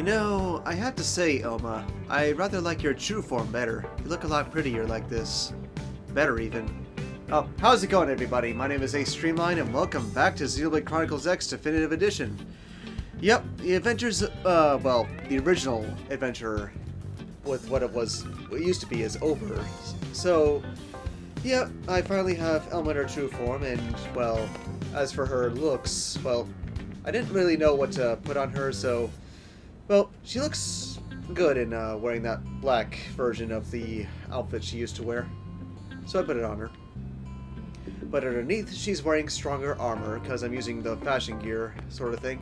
You know, I have to say, Elma, I rather like your true form better. You look a lot prettier like this. Better, even. Oh, how's it going, everybody? My name is Ace Streamline, and welcome back to Xenoblade Chronicles X Definitive Edition. Yep, the adventures, well, the original adventure with what it used to be is over. So, yeah, I finally have Elma in her true form, and, well, as for her looks, well, I didn't really know what to put on her, so, well, she looks good in wearing that black version of the outfit she used to wear. So I put it on her. But underneath, she's wearing stronger armor, because I'm using the fashion gear sort of thing.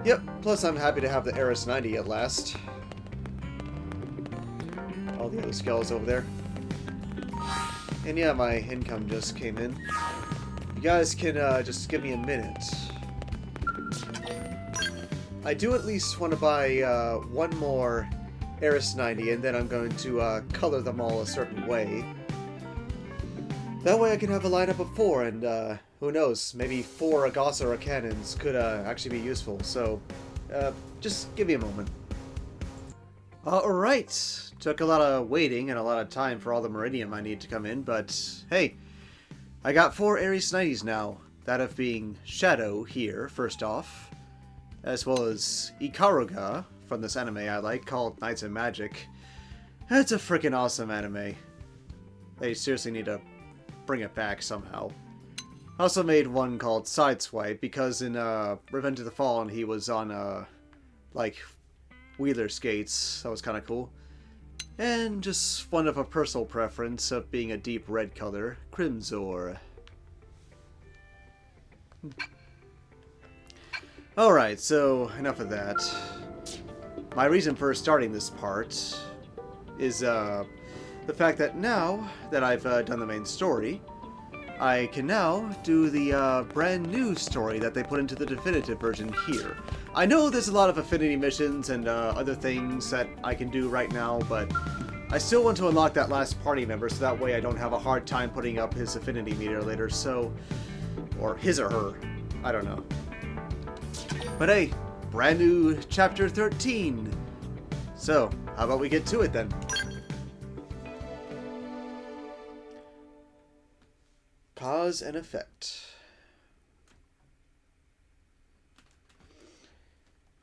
Yep, plus I'm happy to have the Eris 90 at last. All the other skulls over there. And yeah, my income just came in. You guys can just give me a minute. I do at least want to buy one more Eris 90, and then I'm going to color them all a certain way. That way I can have a lineup of 4, and who knows, maybe 4 Agasa cannons could actually be useful, so just give me a moment. Alright, took a lot of waiting and a lot of time for all the Meridium I need to come in, but hey, I got 4 Eris 90s now, that of being Shadow here, first off, as well as Ikaruga, from this anime I like, called Knights of Magic. It's a freaking awesome anime. They seriously need to bring it back somehow. I also made one called Sideswipe, because in Revenge of the Fallen he was on, like, wheeler skates. That was kind of cool. And just one of a personal preference of being a deep red color, Crimzor. Alright, so enough of that. My reason for starting this part is the fact that now that I've done the main story, I can now do the brand new story that they put into the definitive version here. I know there's a lot of affinity missions and other things that I can do right now, but I still want to unlock that last party member so that way I don't have a hard time putting up his affinity meter later, so... or his or her. I don't know. But hey, brand new chapter 13. So, how about we get to it then? Cause and effect.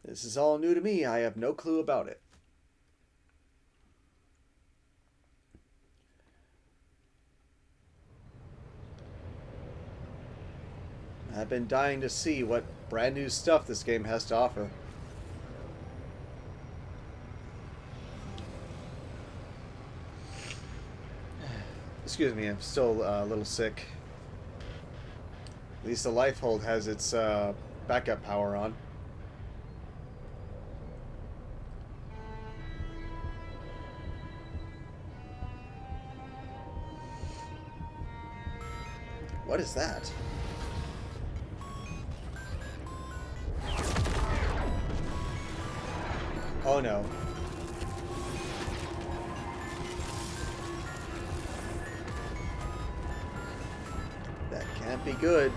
This is all new to me. I have no clue about it. I've been dying to see what brand new stuff this game has to offer. Excuse me, I'm still a little sick. At least the life hold has its backup power on. What is that? Oh no. That can't be good.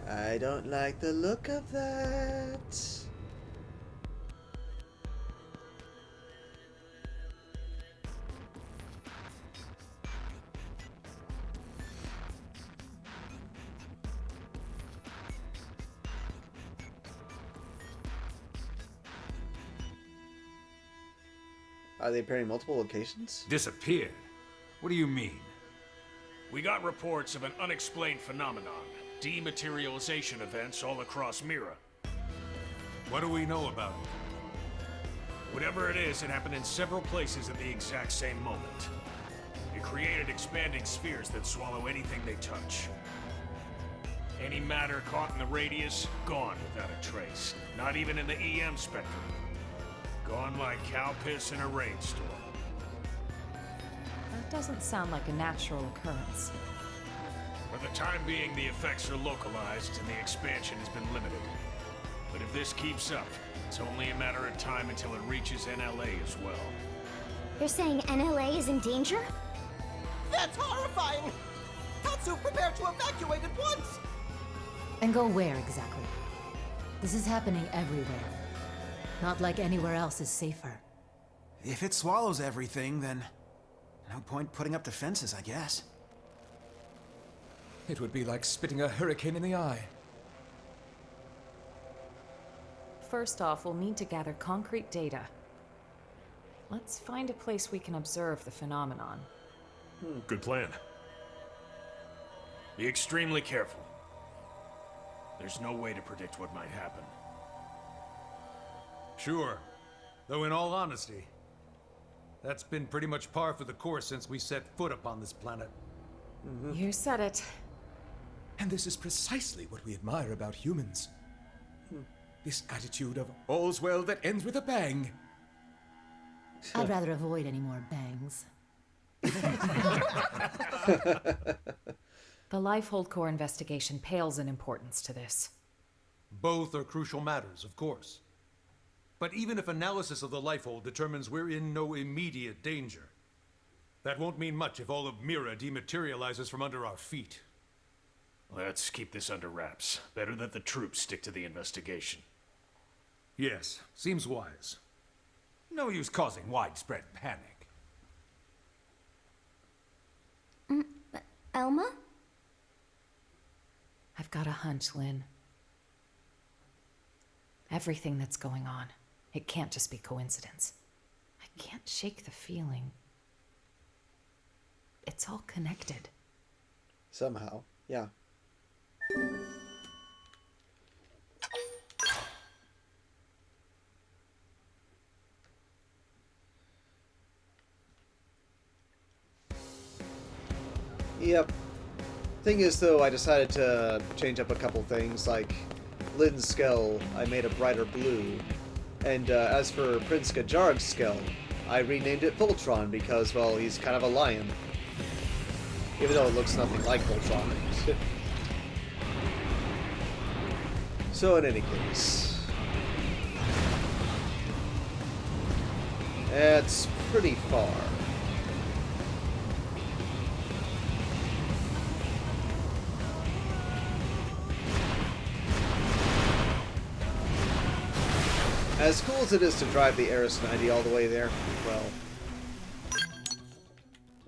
I don't like the look of that. Are they appearing in multiple locations? Disappeared? What do you mean? We got reports of an unexplained phenomenon. Dematerialization events all across Mira. What do we know about it? Whatever it is, it happened in several places at the exact same moment. It created expanding spheres that swallow anything they touch. Any matter caught in the radius, gone without a trace. Not even in the EM spectrum. Gone like cow piss in a rainstorm. That doesn't sound like a natural occurrence. For the time being, the effects are localized and the expansion has been limited. But if this keeps up, it's only a matter of time until it reaches NLA as well. You're saying NLA is in danger? That's horrifying! Tatsu, prepare to evacuate at once! And go where exactly? This is happening everywhere. Not like anywhere else is safer. If it swallows everything, then no point putting up defenses, I guess. It would be like spitting a hurricane in the eye. First off, we'll need to gather concrete data. Let's find a place we can observe the phenomenon. Good plan. Be extremely careful. There's no way to predict what might happen. Sure. Though in all honesty, that's been pretty much par for the course since we set foot upon this planet. You said it. And this is precisely what we admire about humans. This attitude of all's well that ends with a bang. I'd rather avoid any more bangs. The Lifehold Core investigation pales in importance to this. Both are crucial matters, of course. But even if analysis of the Lifehold determines we're in no immediate danger, that won't mean much if all of Mira dematerializes from under our feet. Let's keep this under wraps. Better that the troops stick to the investigation. Yes, seems wise. No use causing widespread panic. Elma? I've got a hunch, Lynn. Everything that's going on, it can't just be coincidence. I can't shake the feeling. It's all connected. Somehow, yeah. Yep. Thing is, though, I decided to change up a couple things, like Lynn's skull, I made a brighter blue. And as for Prince Gajarg's skull, I renamed it Voltron because, well, he's kind of a lion. Even though it looks nothing like Voltron. So, in any case... it's pretty far. As cool as it is to drive the Aris 90 all the way there, well...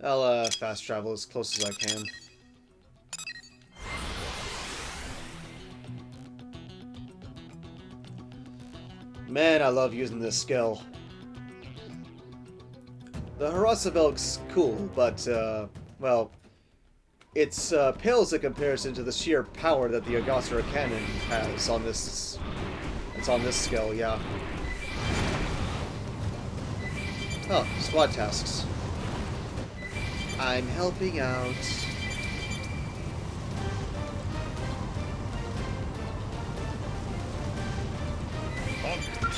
I'll fast travel as close as I can. Man, I love using this skill. The Harasavelk's cool, but, well... It's pales in comparison to the sheer power that the Agostra cannon has on this... It's on this skill, yeah. Oh, squad tasks. I'm helping out.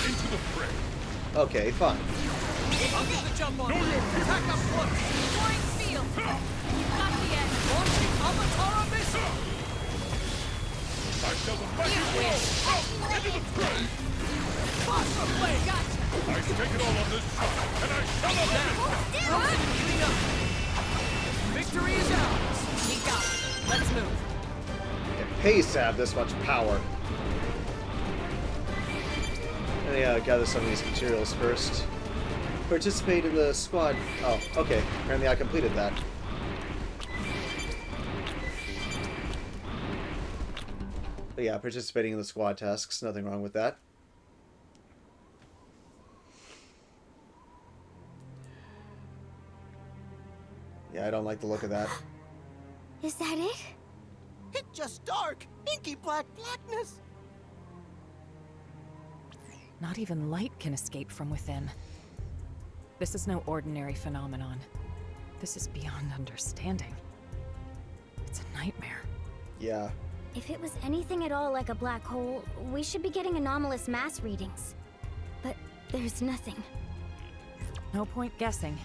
Into the fray. Okay, fine. Under the jump on. Attack up close. Flying field. You've got the edge. Launching Avatar missile. I shall fight you all. Into the fray. Awesome play. Gotcha. I take it all on this shot, and I shall have it. Healing up. Victory is ours. We got it. Let's move. It pays to have this much power. And yeah, gather some of these materials first. Participate in the squad. Oh, okay. Apparently I completed that. But yeah, participating in the squad tasks. Nothing wrong with that. Yeah, I don't like the look of that. Is that it? It's just dark. Inky black blackness. Not even light can escape from within. This is no ordinary phenomenon. This is beyond understanding. It's a nightmare. Yeah. If it was anything at all like a black hole, we should be getting anomalous mass readings. But there's nothing. No point guessing.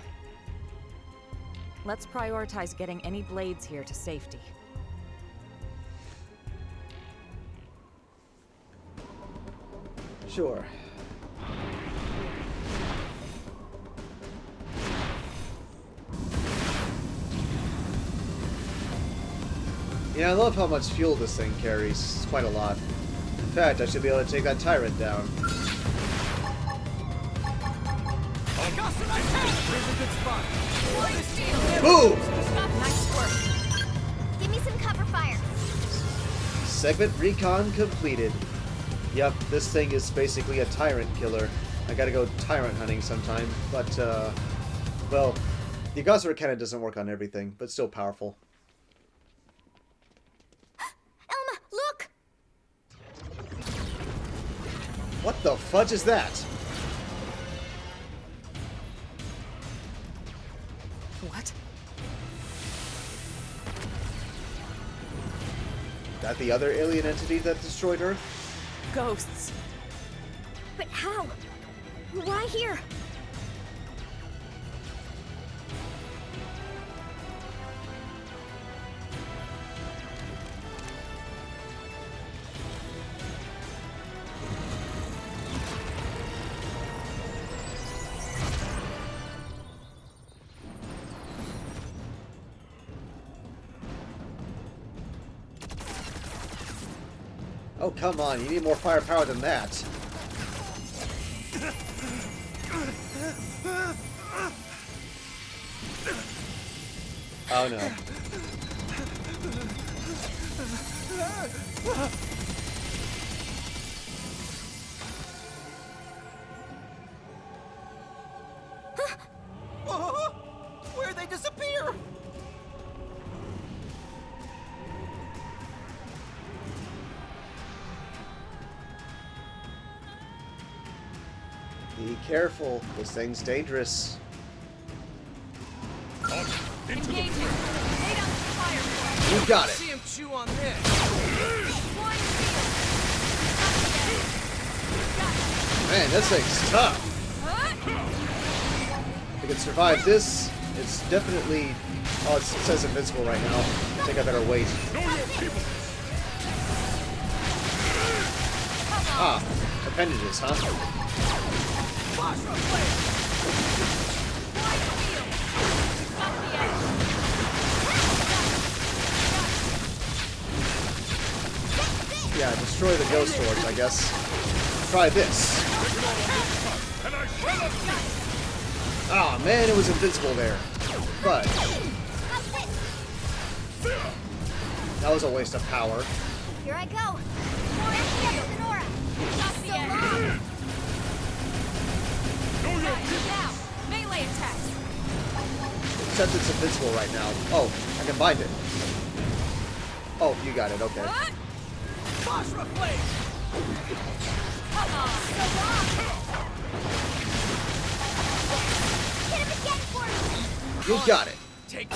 Let's prioritize getting any blades here to safety. Sure. Yeah, I love how much fuel this thing carries. It's quite a lot. In fact, I should be able to take that tyrant down. Boom! Nice work. Give me some cover fire. Segment recon completed. Yep, this thing is basically a tyrant killer. I gotta go tyrant hunting sometime, but, well, the Agosera cannon doesn't work on everything, but still powerful. Elma, look! What the fudge is that? What? That the other alien entity that destroyed Earth? Ghosts. But how? Why here? Oh, come on, you need more firepower than that. Oh no. Where'd they disappear? Be careful, this thing's dangerous. Engage him. Lay down the fire. You got it. See him chew on this. Flying field. Man, this thing's tough. If it can survive this, it's definitely... Oh, it says invincible right now. I think I better wait. Ah, appendages, huh? Yeah, destroy the ghost swords, I guess. Try this. Ah, man, it was invincible there. But that was a waste of power. Here I go. Nora. So long. Now, melee attacks. Except it's invincible right now. Oh, I can bind it. Oh, you got it, okay. Come on. Hit him again for me. You got it. Take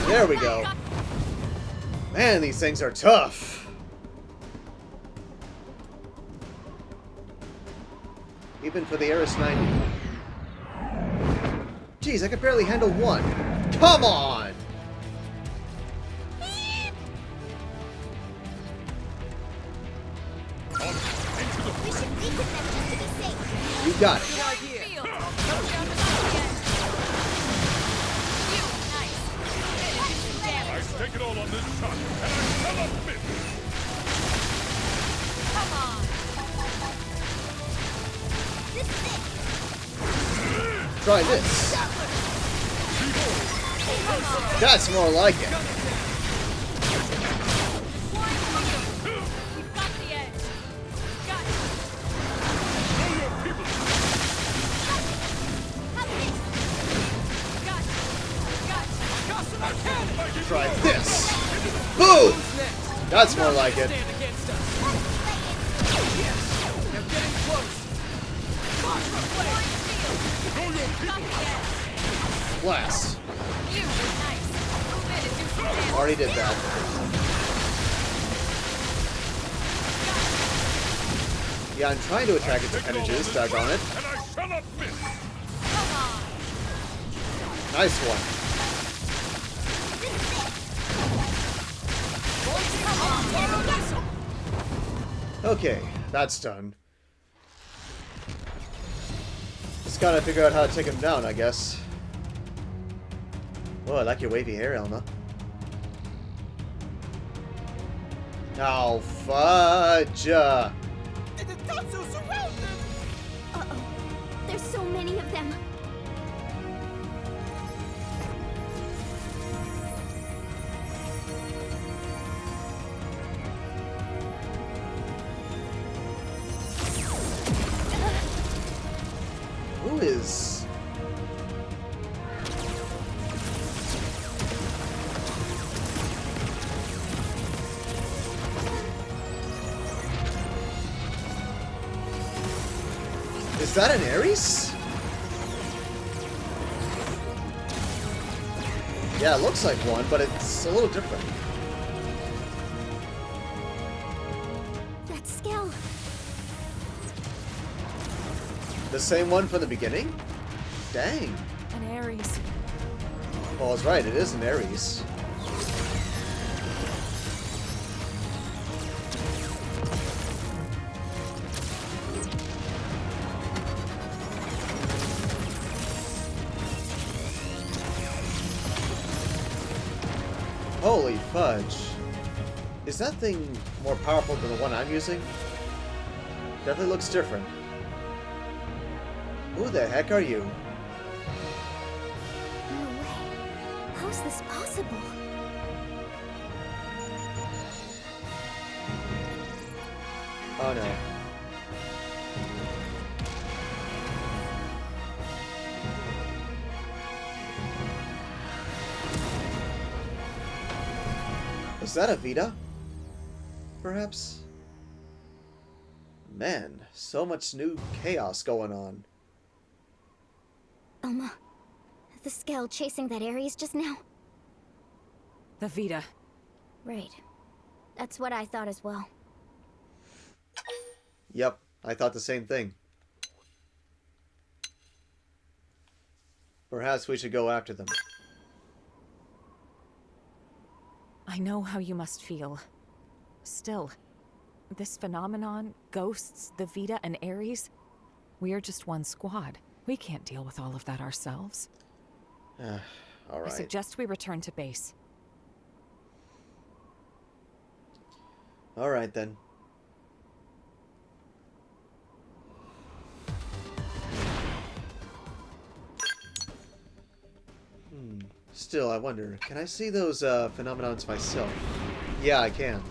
There we go. Man, these things are tough. Even for the Eris 90. Jeez, I could barely handle one. Come on! We should weaken them just to be safe. You got it. field. Come down to the end. You, nice. Finish some damage. Take it all on this shot, and I shall not miss. Come on. This is it. Try this. That's more like it. Flying field. We've got the edge. Got it. Have this. Try this. Boom! That's more like it. Stand against us. They're getting close. Flying field. We've got the edge. Blast. You, nice. Move in and do some damage. Already did that. Yeah, I'm trying to attack its appendages, doggone it. And I shall not miss. Come on. Nice one. Come on. Okay, that's done. Just gotta figure out how to take him down, I guess. Oh, I like your wavy hair, Elma. Oh, fudge! Uh-oh. There's so many of them. Who is... Is that an Ares? Yeah, it looks like one, but it's a little different. That's Skell. The same one from the beginning? Dang. An Ares. Well, I was right, it is an Ares. Holy fudge. Is that thing more powerful than the one I'm using? Definitely looks different. Who the heck are you? No way. How's this possible? Oh no. Is that a Vita? Perhaps? Man, so much new chaos going on. Elma, the Skell chasing that Ares just now? The Vita. Right. That's what I thought as well. Yep, I thought the same thing. Perhaps we should go after them. I know how you must feel. Still, this phenomenon, ghosts, the Vita, and Ares, we are just one squad. We can't deal with all of that ourselves. Alright. I suggest we return to base. Alright then. Still, I wonder, can I see those phenomenons myself? Yeah, I can.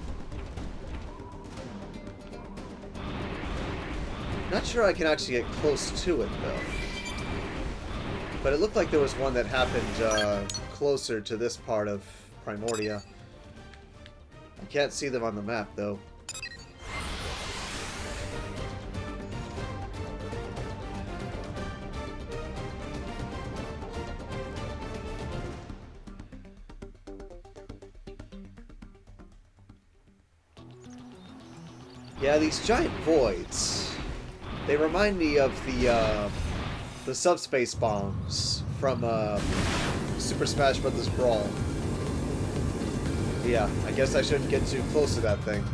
Not sure I can actually get close to it, though. But it looked like there was one that happened closer to this part of Primordia. I can't see them on the map, though. Yeah, these giant voids, they remind me of the subspace bombs from Super Smash Bros. Brawl. Yeah, I guess I shouldn't get too close to that thing.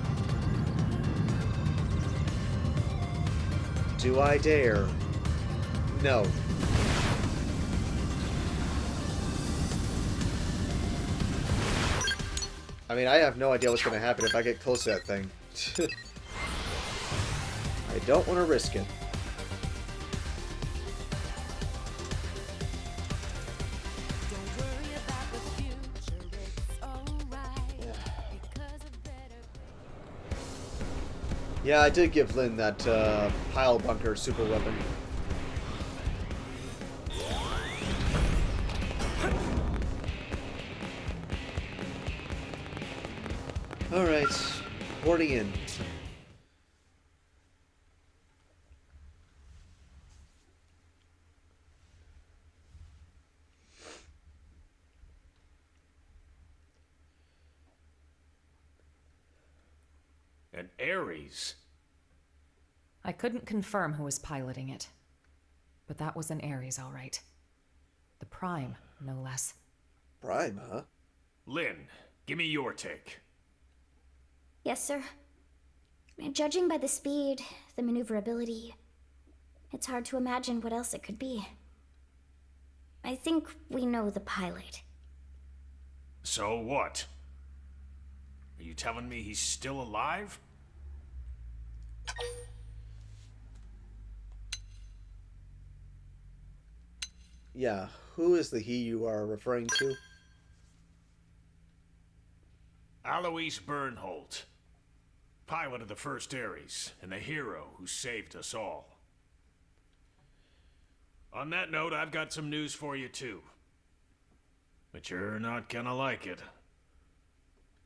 Do I dare? No. I mean, I have no idea what's going to happen if I get close to that thing. I don't want to risk it. Yeah, I did give Lynn that pile bunker super weapon. Alright, boarding in. An Ares? I couldn't confirm who was piloting it. But that was an Ares, all right. The Prime, no less. Prime, huh? Lynn, give me your take. Yes, sir. Judging by the speed, the maneuverability, it's hard to imagine what else it could be. I think we know the pilot. So what? Are you telling me he's still alive? Yeah, who is the he you are referring to? Alois Bernholt, pilot of the first Ares, and the hero who saved us all. On that note, I've got some news for you too. But you're not gonna like it.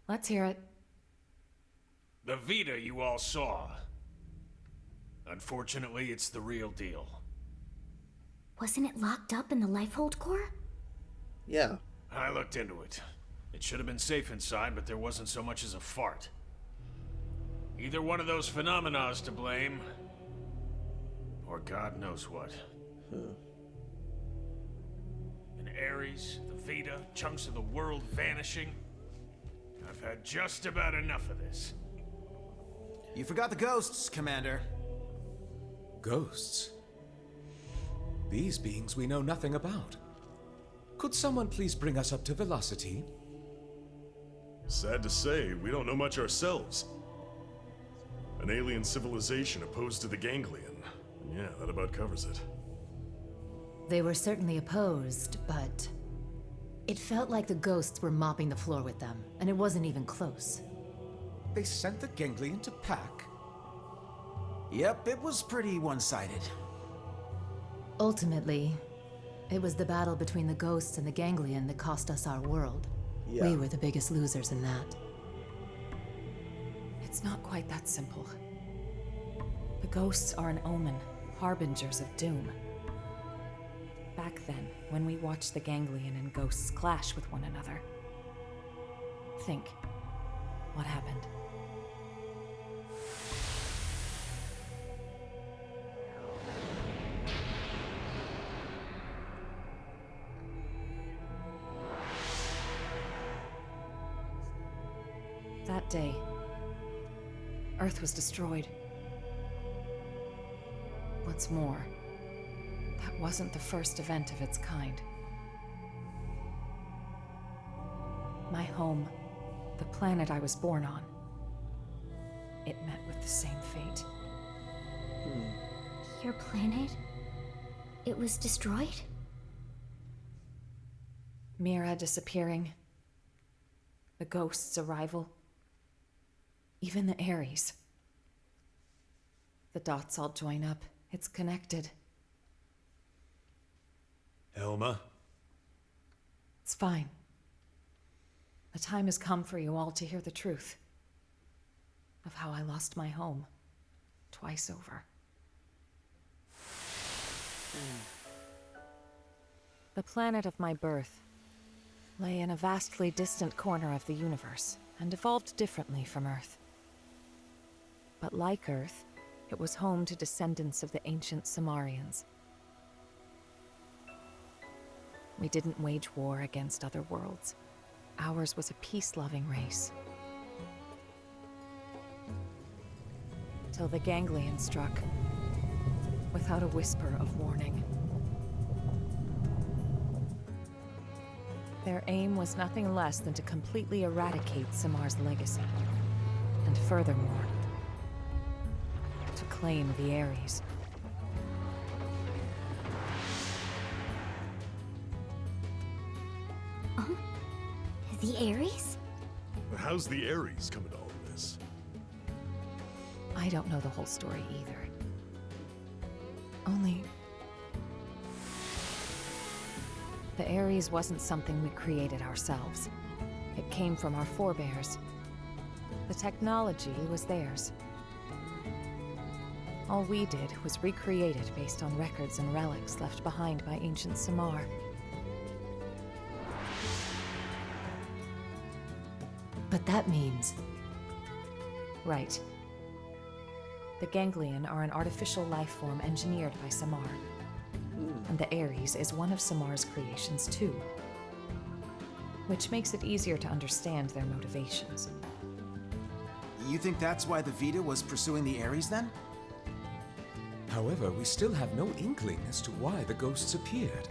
Let's hear it. The Vita you all saw. Unfortunately, it's the real deal. Wasn't it locked up in the Lifehold core? Yeah. I looked into it. It should have been safe inside, but there wasn't so much as a fart. Either one of those phenomena is to blame, or God knows what. In Ares, the Vita, chunks of the world vanishing. I've had just about enough of this. You forgot the ghosts, Commander. Ghosts? These beings we know nothing about. Could someone please bring us up to velocity? Sad to say, we don't know much ourselves. An alien civilization opposed to the Ganglion. And yeah, that about covers it. They were certainly opposed, but it felt like the ghosts were mopping the floor with them, and it wasn't even close. They sent the Ganglion to pack? Yep, it was pretty one-sided. Ultimately, it was the battle between the ghosts and the Ganglion that cost us our world. Yeah. We were the biggest losers in that. It's not quite that simple. The ghosts are an omen, harbingers of doom. Back then, when we watched the Ganglion and ghosts clash with one another, think, what happened? That day, Earth was destroyed. What's more, that wasn't the first event of its kind. My home, the planet I was born on, it met with the same fate. Your planet? It was destroyed? Mira disappearing, the ghost's arrival, even the Ares. The dots all join up. It's connected. Elma? It's fine. The time has come for you all to hear the truth of how I lost my home twice over. The planet of my birth lay in a vastly distant corner of the universe and evolved differently from Earth. But like Earth, it was home to descendants of the ancient Samarians. We didn't wage war against other worlds. Ours was a peace-loving race. Till the Ganglion struck, without a whisper of warning. Their aim was nothing less than to completely eradicate Samar's legacy. And furthermore, to claim the Ares. The Ares? How's the Ares come into all this? I don't know the whole story either. Only... the Ares wasn't something we created ourselves. It came from our forebears. The technology was theirs. All we did was recreate it based on records and relics left behind by ancient Samar. But that means... Right. The Ganglion are an artificial life form engineered by Samar. And the Ares is one of Samar's creations too. Which makes it easier to understand their motivations. You think that's why the Vita was pursuing the Ares then? However, we still have no inkling as to why the ghosts appeared.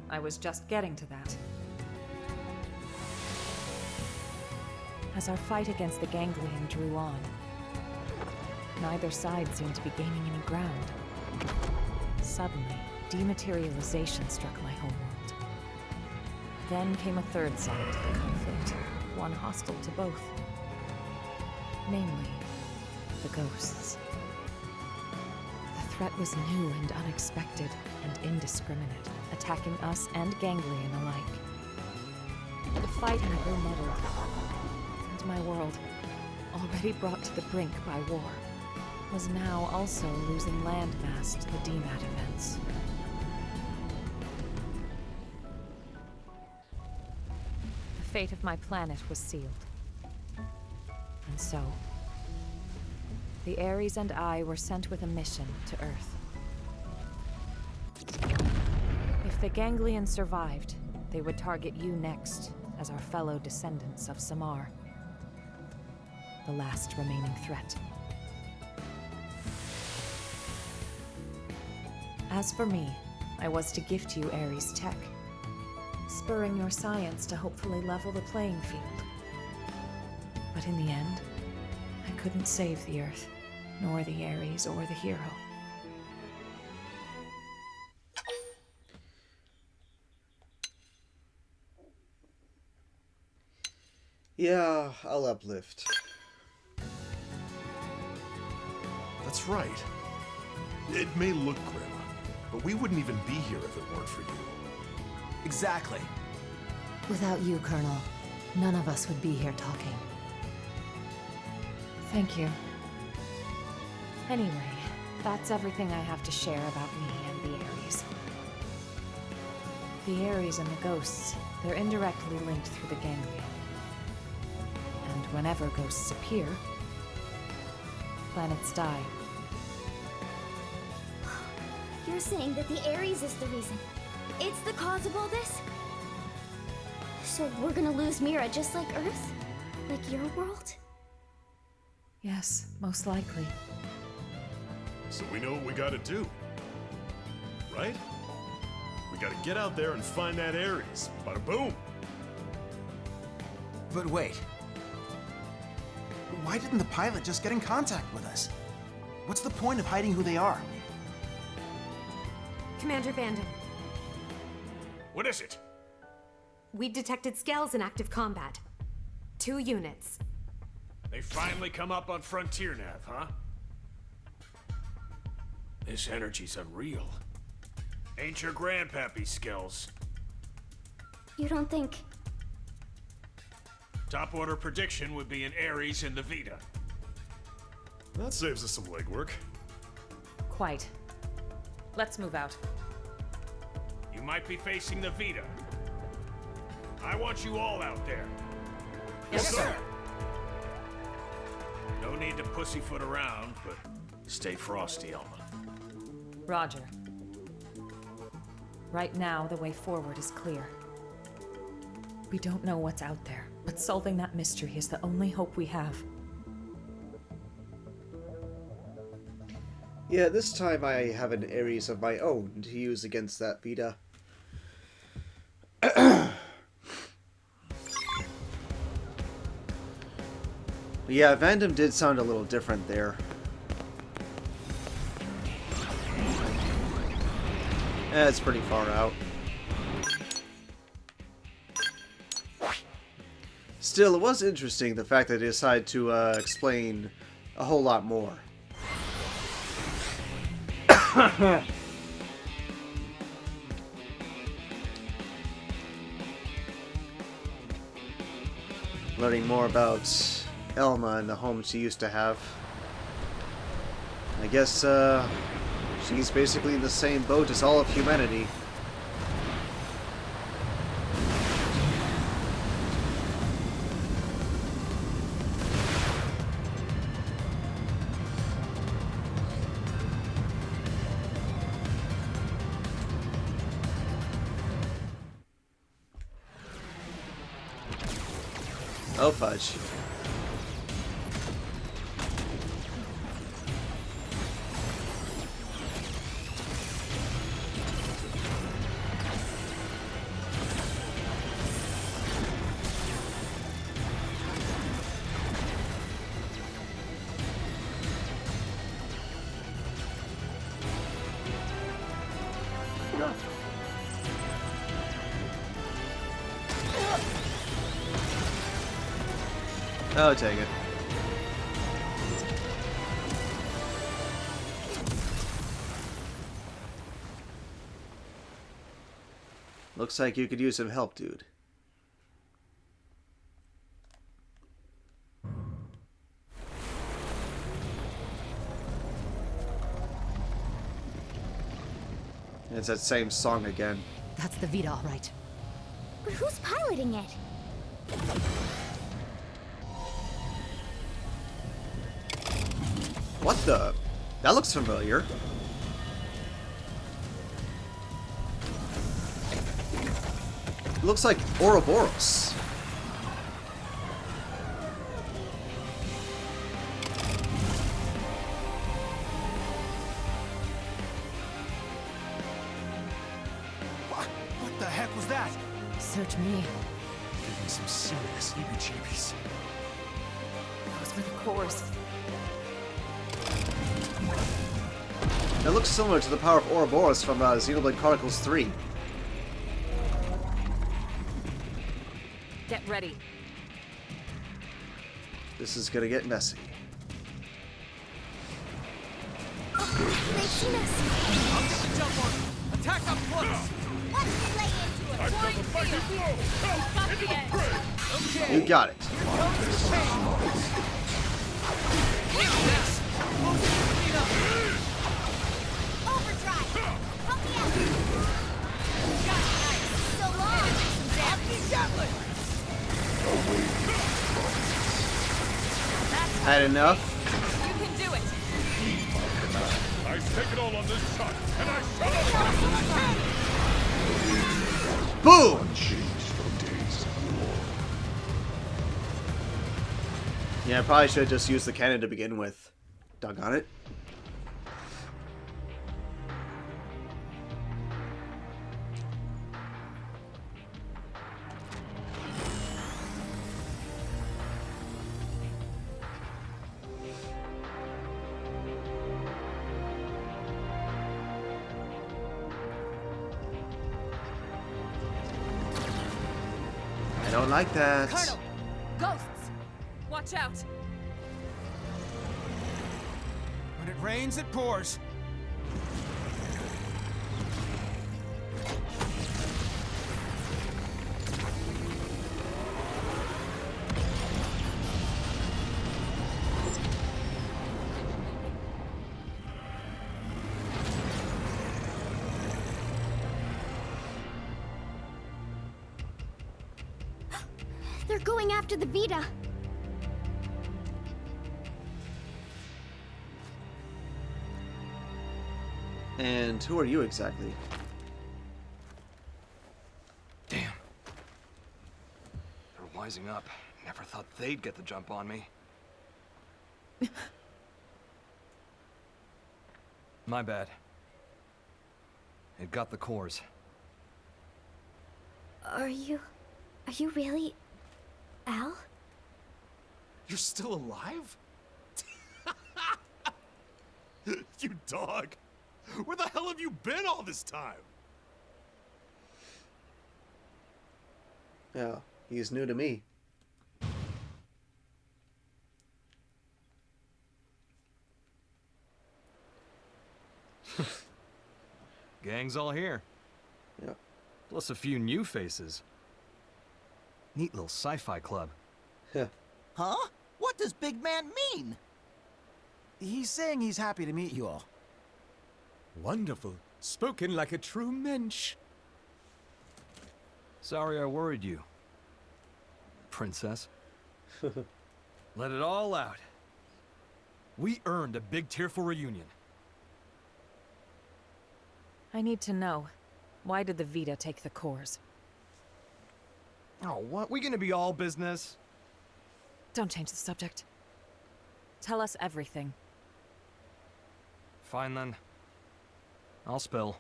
I was just getting to that. As our fight against the ganglion drew on, neither side seemed to be gaining any ground. Suddenly, dematerialization struck my homeworld. Then came a third side to the conflict, one hostile to both. Namely, the ghosts. The threat was new and unexpected, and indiscriminate, attacking us and ganglion alike. The fighting grew muddled, and my world, already brought to the brink by war, was now also losing landmass to the DMAT events. The fate of my planet was sealed. And so, the Ares and I were sent with a mission to Earth. If the ganglion survived, they would target you next as our fellow descendants of Samar, the last remaining threat. As for me, I was to gift you Ares tech, spurring your science to hopefully level the playing field. But in the end, I couldn't save the Earth, nor the Ares or the hero. Yeah, I'll uplift. That's right. It may look grim, but we wouldn't even be here if it weren't for you. Exactly. Without you, Colonel, none of us would be here talking. Thank you. Anyway, that's everything I have to share about me and the Ares. The Ares and the ghosts, they're indirectly linked through the ganglion. And whenever ghosts appear, planets die. You're saying that the Ares is the reason. It's the cause of all this? So we're gonna lose Mira just like Earth? Like your world? Yes, most likely. So we know what we gotta do. Right? We gotta get out there and find that Ares. Bada boom! But wait. Why didn't the pilot just get in contact with us? What's the point of hiding who they are? Commander Bandon, What is it? we detected scales in active combat. 2 units. They finally come up on Frontier Nav, huh? This energy's unreal. Ain't your grandpappy skills. You don't think... Top order prediction would be an Ares in the Vita. That saves us some legwork. Quite. Let's move out. You might be facing the Vita. I want you all out there. Yes, sir. No need to pussyfoot around, but stay frosty, Elma. Roger. Right now, the way forward is clear. We don't know what's out there, but solving that mystery is the only hope we have. Yeah, this time I have an Ares of my own to use against that Vita. Yeah, Vandom did sound a little different there. It's pretty far out. Still, it was interesting the fact that they decided to explain a whole lot more. Learning more about Elma and the home she used to have. I guess she's basically in the same boat as all of humanity. Oh, fudge. I'll take it. Looks like you could use some help, dude. It's that same song again. That's the Vita, all right. But who's piloting it? What the? That looks familiar. Looks like Ouroboros. What the heck was that? Search me. Give me some serious heebie-jeebies. Those were the cores. That looks similar to the power of Ouroboros from Xenoblade Chronicles 3. Get ready. This is gonna get messy. They've seen us. I'll get the jump on them. Attack up close. Watch me lay into it. Flying field. Got the edge. Okay. You got it. Here comes the change. Yes. Close to speed up. Overdrive. Help me out. Got it, nice. So long. Heavy javelin. Had enough? You can do it. I take it all on this shot, and I shut up. Boom! Yeah, I probably should have just used the cannon to begin with. Doggone it. I don't like that. Colonel! Ghosts! Watch out! When it rains, it pours. They're going after the Vita. And who are you exactly? Damn. They're wising up. Never thought they'd get the jump on me. My bad. It got the cores. Are you really Al? You're still alive? You dog! Where the hell have you been all this time? Yeah, he's new to me. Gang's all here. Yeah. Plus a few new faces. Neat little sci-fi club. Yeah. Huh? What does big man mean? He's saying he's happy to meet you all. Wonderful. Spoken like a true mensch. Sorry I worried you, princess. Let it all out. We earned a big tearful reunion. I need to know. Why did the Vita take the cores? Oh, what? We gonna be all business? Don't change the subject. Tell us everything. Fine then. I'll spill.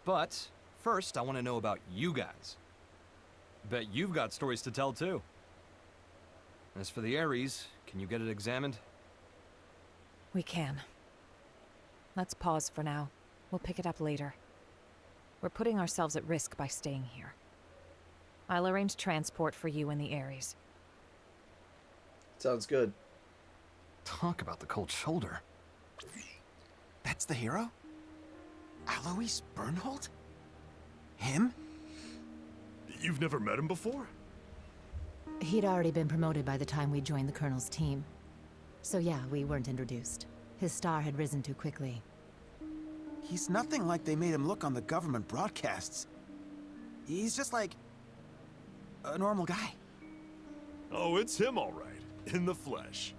But first, I want to know about you guys. Bet you've got stories to tell too. As for the Ares, can you get it examined? We can. Let's pause for now. We'll pick it up later. We're putting ourselves at risk by staying here. I'll arrange transport for you and the Ares. Sounds good. Talk about the cold shoulder. That's the hero? Alois Bernhold? Him? You've never met him before? He'd already been promoted by the time we joined the Colonel's team. So yeah, we weren't introduced. His star had risen too quickly. He's nothing like they made him look on the government broadcasts. He's just like... a normal guy. Oh, it's him all right. In the flesh.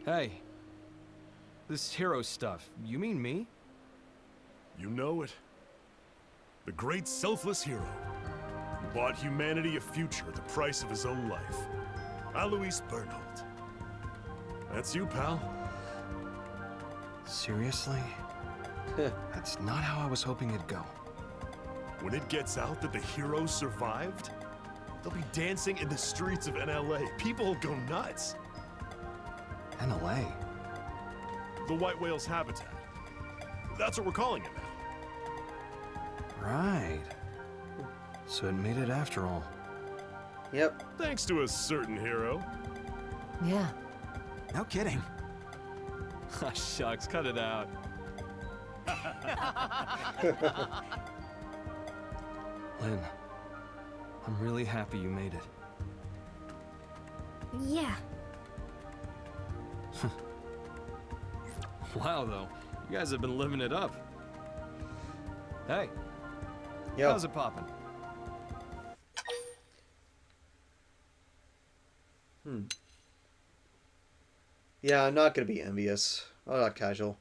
Hey. This hero stuff, you mean me? You know it. The great selfless hero who bought humanity a future at the price of his own life. Alois Bernhold. That's you, pal. Seriously? That's not how I was hoping it'd go. When it gets out that the hero survived, they'll be dancing in the streets of NLA. People will go nuts. NLA? The white whale's habitat. That's what we're calling it now. Right. So it made it after all. Yep. Thanks to a certain hero. Yeah. No kidding. Shucks, cut it out. Lynn, I'm really happy you made it. Yeah. Wow, though. You guys have been living it up. Hey. Yo. How's it poppin'? Yeah, I'm not gonna be envious. I'm not casual.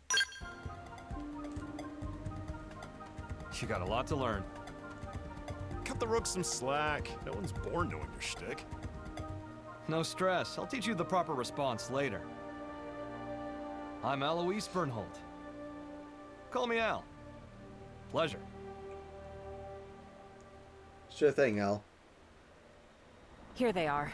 You got a lot to learn. Cut the rooks some slack. No one's born knowing your shtick. No stress. I'll teach you the proper response later. I'm Alois Bernhold. Call me Al. Pleasure. Sure thing, Al. Here they are.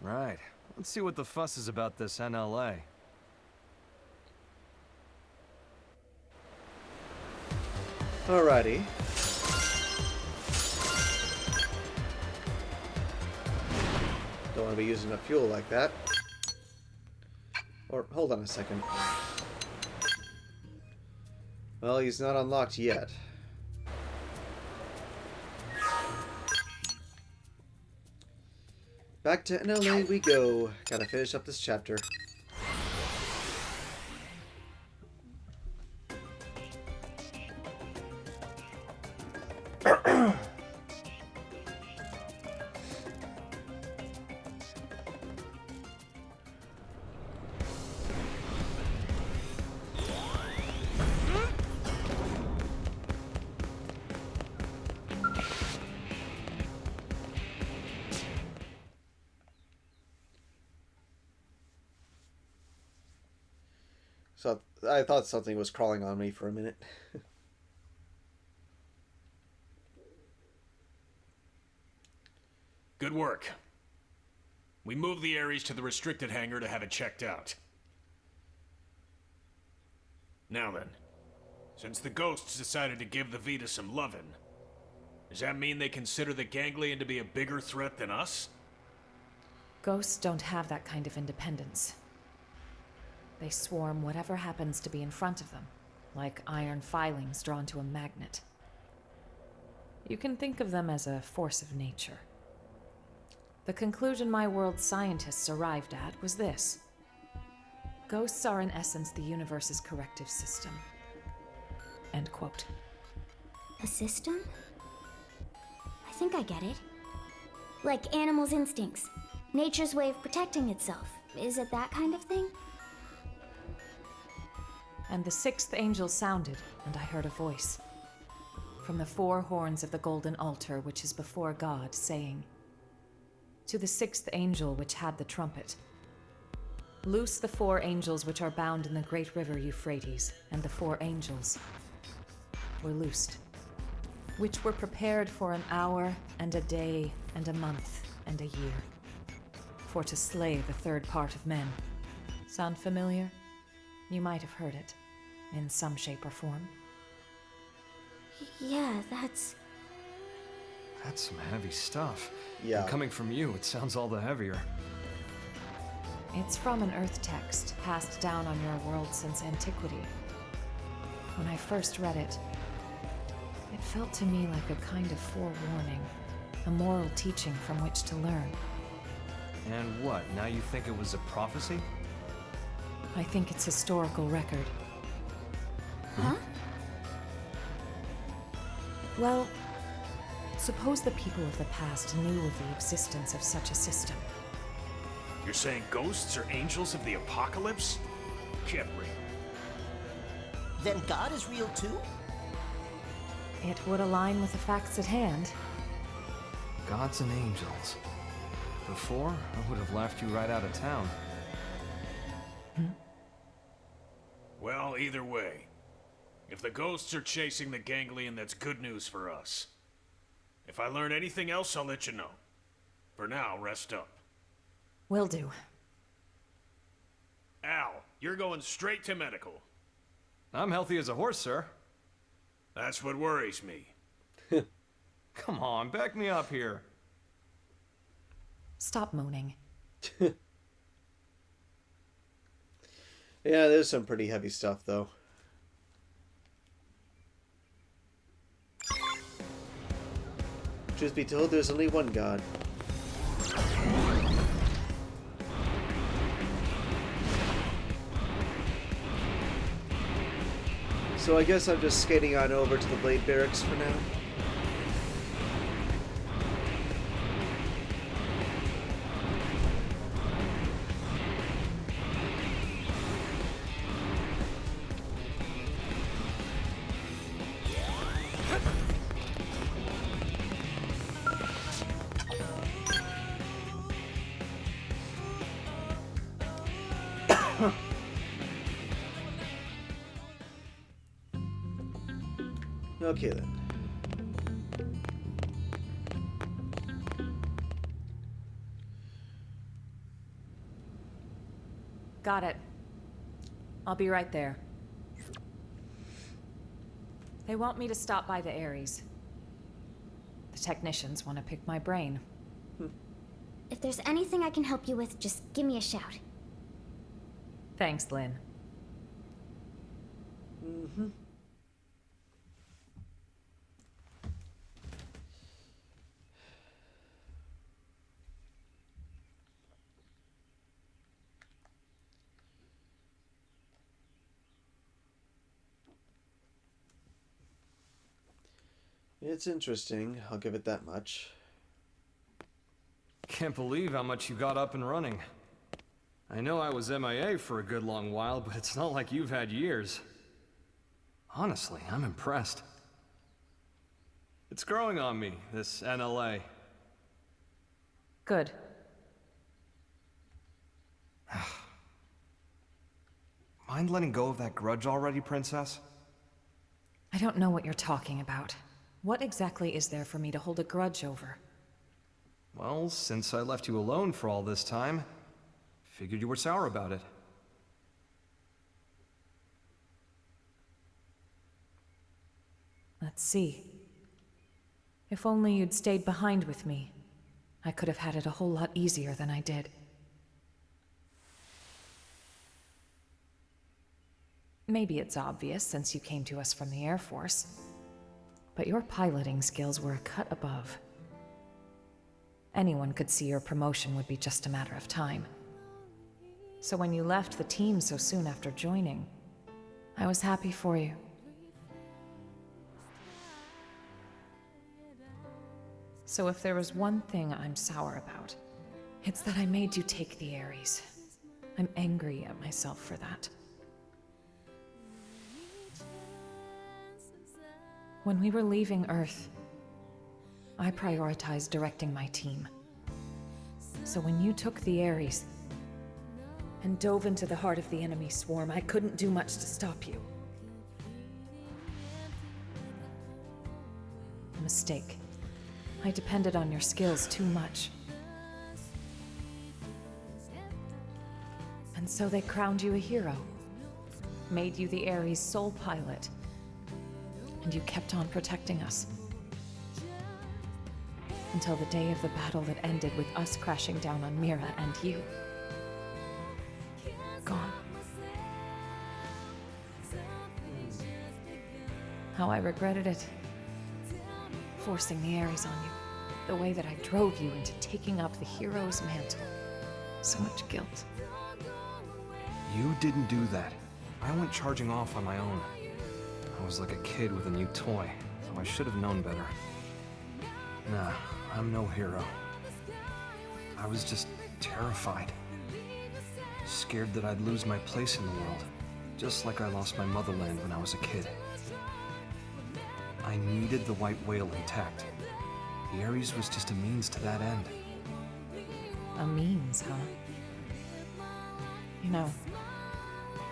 Right. Let's see what the fuss is about this NLA. Alrighty. Don't want to be using up fuel like that. Or, hold on a second. Well, he's not unlocked yet. Back to NLA we go. Gotta finish up this chapter. So I thought something was crawling on me for a minute. Good work. We moved the Ares to the restricted hangar to have it checked out. Now then, since the ghosts decided to give the Vita some lovin', does that mean they consider the ganglion to be a bigger threat than us? Ghosts don't have that kind of independence. They swarm whatever happens to be in front of them, like iron filings drawn to a magnet. You can think of them as a force of nature. The conclusion my world's scientists arrived at was this. Ghosts are in essence the universe's corrective system. End quote. A system? I think I get it. Like animals' instincts. Nature's way of protecting itself. Is it that kind of thing? And the sixth angel sounded, and I heard a voice. From the four horns of the golden altar which is before God, saying, to the sixth angel which had the trumpet, Loose the 4 angels which are bound in the great river Euphrates, and the 4 angels were loosed, which were prepared for an hour, and a day, and a month, and a year, for to slay the 3rd part of men. Sound familiar? You might have heard it, in some shape or form. Yeah, that's some heavy stuff. Yeah. And coming from you, it sounds all the heavier. It's from an Earth text passed down on your world since antiquity. When I first read it, it felt to me like a kind of forewarning, a moral teaching from which to learn. And what, now you think it was a prophecy? I think it's historical record. Huh? Well, suppose the people of the past knew of the existence of such a system. You're saying ghosts are angels of the apocalypse? Get real. Then God is real too? It would align with the facts at hand. Gods and angels. Before, I would have laughed you right out of town. Well, either way. If the ghosts are chasing the ganglion, that's good news for us. If I learn anything else, I'll let you know. For now, rest up. Will do. Al, you're going straight to medical. I'm healthy as a horse, sir. That's what worries me. Come on, back me up here. Stop moaning. Yeah, there's some pretty heavy stuff, though. Truth be told, there's only one God. So I guess I'm just skating on over to the Blade Barracks for now. Okay then. Got it. I'll be right there. They want me to stop by the Ares. The technicians want to pick my brain. If there's anything I can help you with, just give me a shout. Thanks, Lynn. Mm-hmm. It's interesting, I'll give it that much. Can't believe how much you got up and running. I know I was MIA for a good long while, but it's not like you've had years. Honestly, I'm impressed. It's growing on me, this NLA. Good. Mind letting go of that grudge already, Princess? I don't know what you're talking about. What exactly is there for me to hold a grudge over? Well, since I left you alone for all this time, figured you were sour about it. Let's see. If only you'd stayed behind with me, I could have had it a whole lot easier than I did. Maybe it's obvious since you came to us from the Air Force, but your piloting skills were a cut above. Anyone could see your promotion would be just a matter of time. So when you left the team so soon after joining, I was happy for you. So if there was one thing I'm sour about, it's that I made you take the Ares. I'm angry at myself for that. When we were leaving Earth, I prioritized directing my team. So when you took the Ares, and dove into the heart of the enemy swarm, I couldn't do much to stop you. A mistake. I depended on your skills too much. And so they crowned you a hero, made you the Ares' sole pilot, and you kept on protecting us. Until the day of the battle that ended with us crashing down on Mira and you. Gone. How I regretted it. Forcing the Ares on you. The way that I drove you into taking up the hero's mantle. So much guilt. You didn't do that. I went charging off on my own. I was like a kid with a new toy, so I should have known better. Nah, I'm no hero. I was just terrified. Scared that I'd lose my place in the world, just like I lost my motherland when I was a kid. I needed the white whale intact. The Ares was just a means to that end. A means, huh? You know,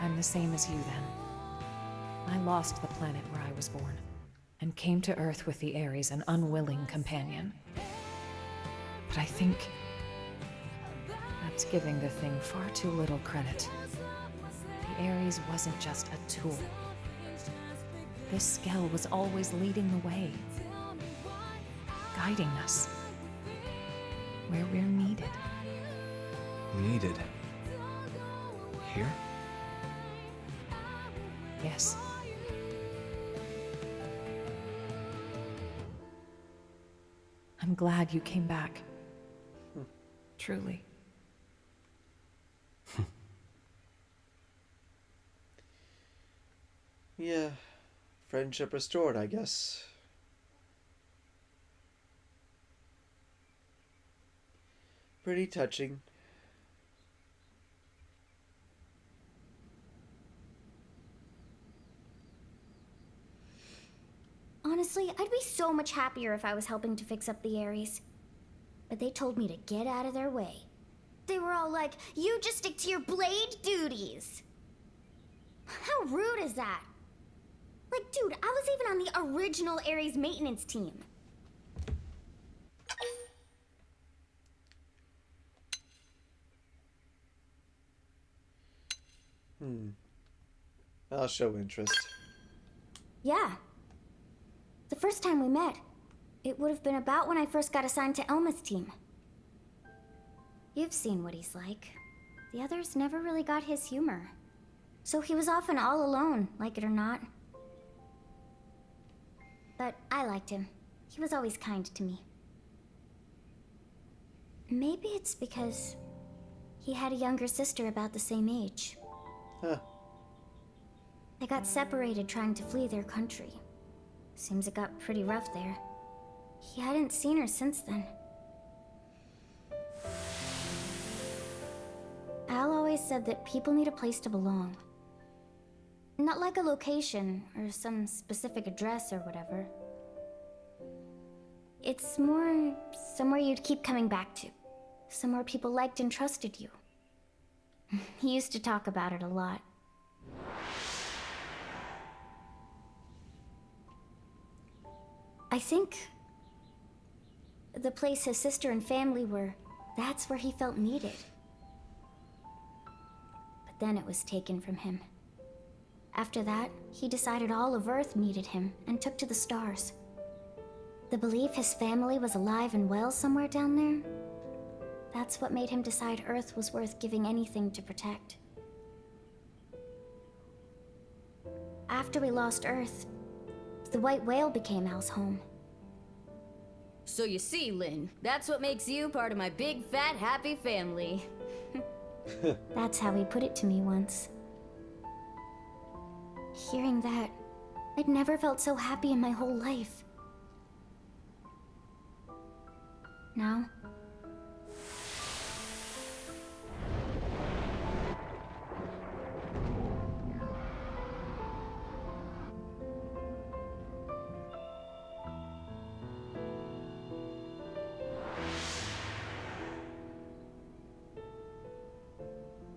I'm the same as you then. I lost the planet where I was born, and came to Earth with the Ares, an unwilling companion. But I think that's giving the thing far too little credit. The Ares wasn't just a tool. This Skell was always leading the way, guiding us where we're needed. Needed? Here? Yes. I'm glad you came back. Truly. Yeah, friendship restored, I guess. Pretty touching. Honestly, I'd be so much happier if I was helping to fix up the Ares. But they told me to get out of their way. They were all like, you just stick to your blade duties. How rude is that? Like, dude, I was even on the original Ares maintenance team. I'll show interest. Yeah. The first time we met, it would have been about when I first got assigned to Elma's team. You've seen what he's like. The others never really got his humor. So he was often all alone, like it or not. But I liked him. He was always kind to me. Maybe it's because he had a younger sister about the same age. Huh. They got separated trying to flee their country. Seems it got pretty rough there. He hadn't seen her since then. Al always said that people need a place to belong. Not like a location or some specific address or whatever. It's more somewhere you'd keep coming back to. Somewhere people liked and trusted you. He used to talk about it a lot. I think the place his sister and family were, that's where he felt needed. But then it was taken from him. After that, he decided all of Earth needed him and took to the stars. The belief his family was alive and well somewhere down there, that's what made him decide Earth was worth giving anything to protect. After we lost Earth, the white whale became Al's home. So you see, Lynn, that's what makes you part of my big, fat, happy family. That's how he put it to me once. Hearing that, I'd never felt so happy in my whole life. Now,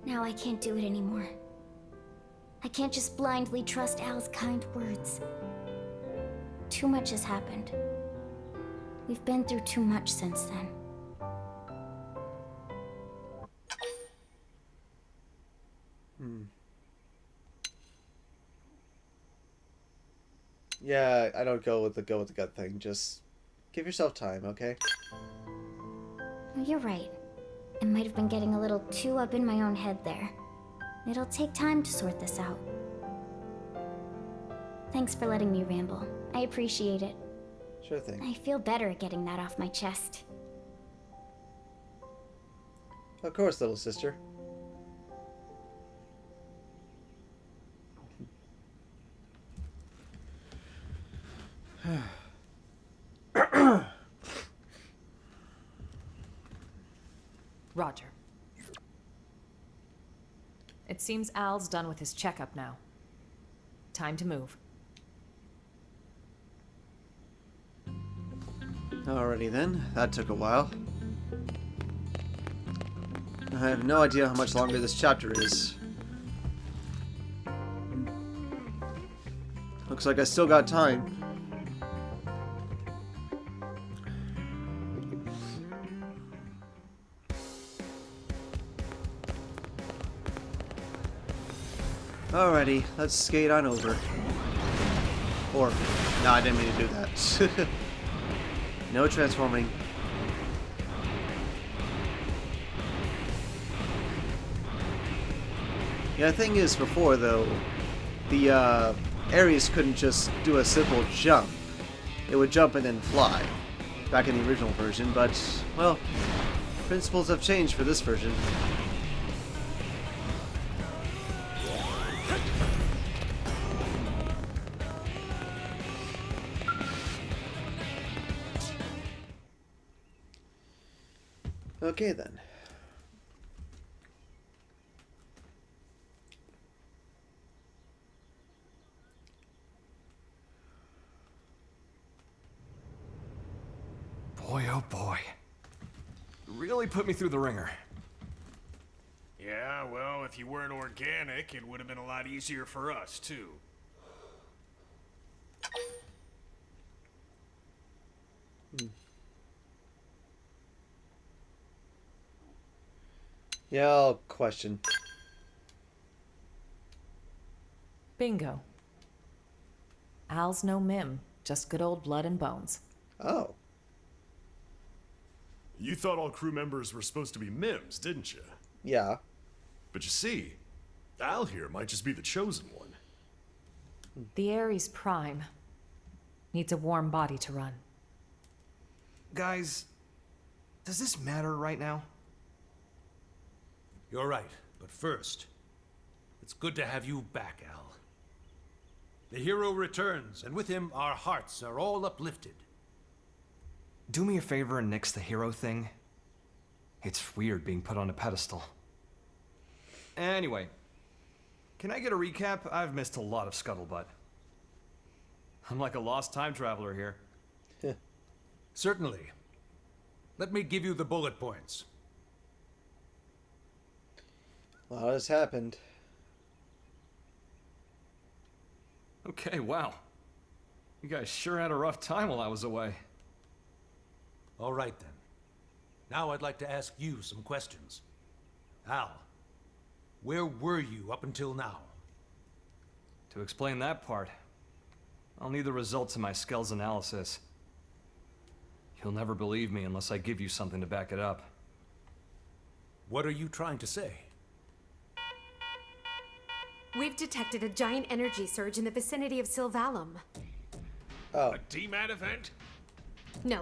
Now I can't do it anymore. I can't just blindly trust Al's kind words. Too much has happened. We've been through too much since then. Yeah, I don't go with the gut thing. Just give yourself time, okay? You're right. I might have been getting a little too up in my own head there. It'll take time to sort this out. Thanks for letting me ramble. I appreciate it. Sure thing. I feel better getting that off my chest. Of course, little sister. Roger. It seems Al's done with his checkup now. Time to move. Alrighty then, that took a while. I have no idea how much longer this chapter is. Looks like I still got time. Alrighty, let's skate on over. Or, no, I didn't mean to do that. No transforming. Yeah, the thing is, before though, the Ares couldn't just do a simple jump. It would jump and then fly, back in the original version, but, well, principles have changed for this version. Okay then. Boy, oh boy. Really put me through the ringer. Yeah, well, if you weren't organic, it would have been a lot easier for us, too. Yeah, I'll question. Bingo. Al's no mim, just good old blood and bones. Oh. You thought all crew members were supposed to be MIMs, didn't you? Yeah. But you see, Al here might just be the chosen one. The Ares Prime needs a warm body to run. Guys, does this matter right now? You're right, but first, it's good to have you back, Al. The hero returns, and with him, our hearts are all uplifted. Do me a favor and nix the hero thing. It's weird being put on a pedestal. Anyway, can I get a recap? I've missed a lot of scuttlebutt. I'm like a lost time traveler here. Certainly. Let me give you the bullet points. A lot has happened. Okay, wow. You guys sure had a rough time while I was away. All right, then. Now I'd like to ask you some questions. Al, where were you up until now? To explain that part, I'll need the results of my Skell's analysis. You'll never believe me unless I give you something to back it up. What are you trying to say? We've detected a giant energy surge in the vicinity of Sylvalum. Oh. A DMAT event? No.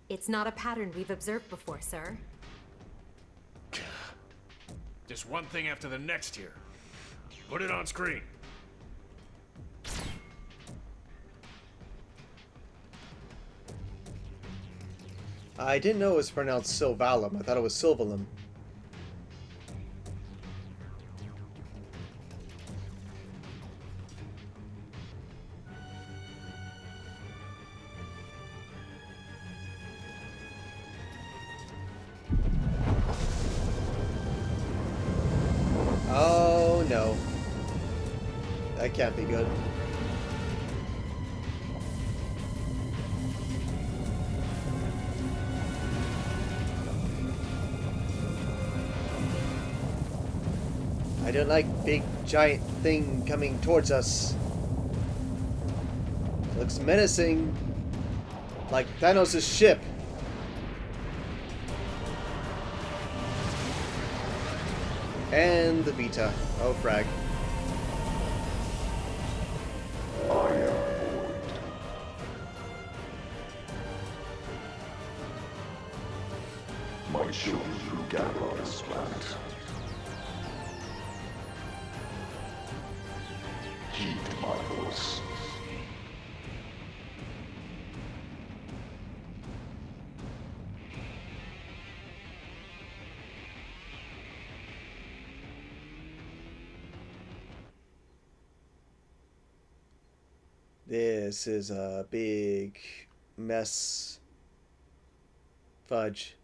It's not a pattern we've observed before, sir. Just one thing after the next here. Put it on screen. I didn't know it was pronounced Sylvalum. I thought it was Sylvalum. That can't be good. I don't like big giant thing coming towards us. Looks menacing. Like Thanos' ship. And the Vita. Oh, frag. My children who gather on this planet. Heed my voice. This is a big mess. Fudge.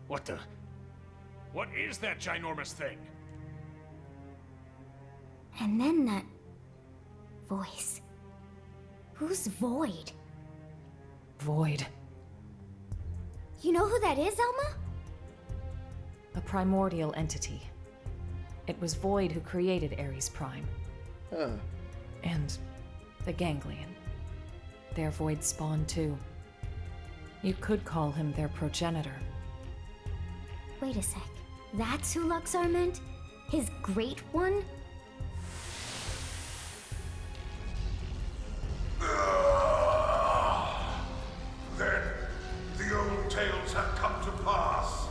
What the? What is that ginormous thing? And then that voice. Who's Void? Void. You know who that is, Elma? A primordial entity. It was Void who created Ares Prime. Huh. And the Ganglion. Their Void spawn too. You could call him their progenitor. Wait a sec. That's who Luxar meant? His great one? Then the old tales have come to pass.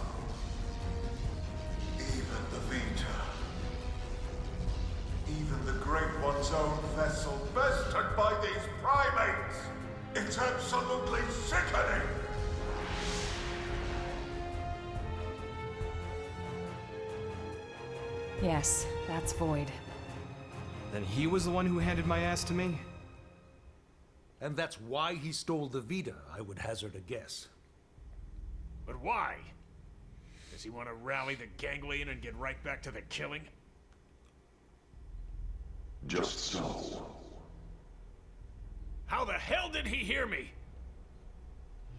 Even the Vita. Even the Great One's own vessel bested by these primates. It's absolutely sickening. Yes, that's Void. Then he was the one who handed my ass to me? And that's why he stole the Vita, I would hazard a guess. But why? Does he want to rally the Ganglion and get right back to the killing? Just so. How the hell did he hear me?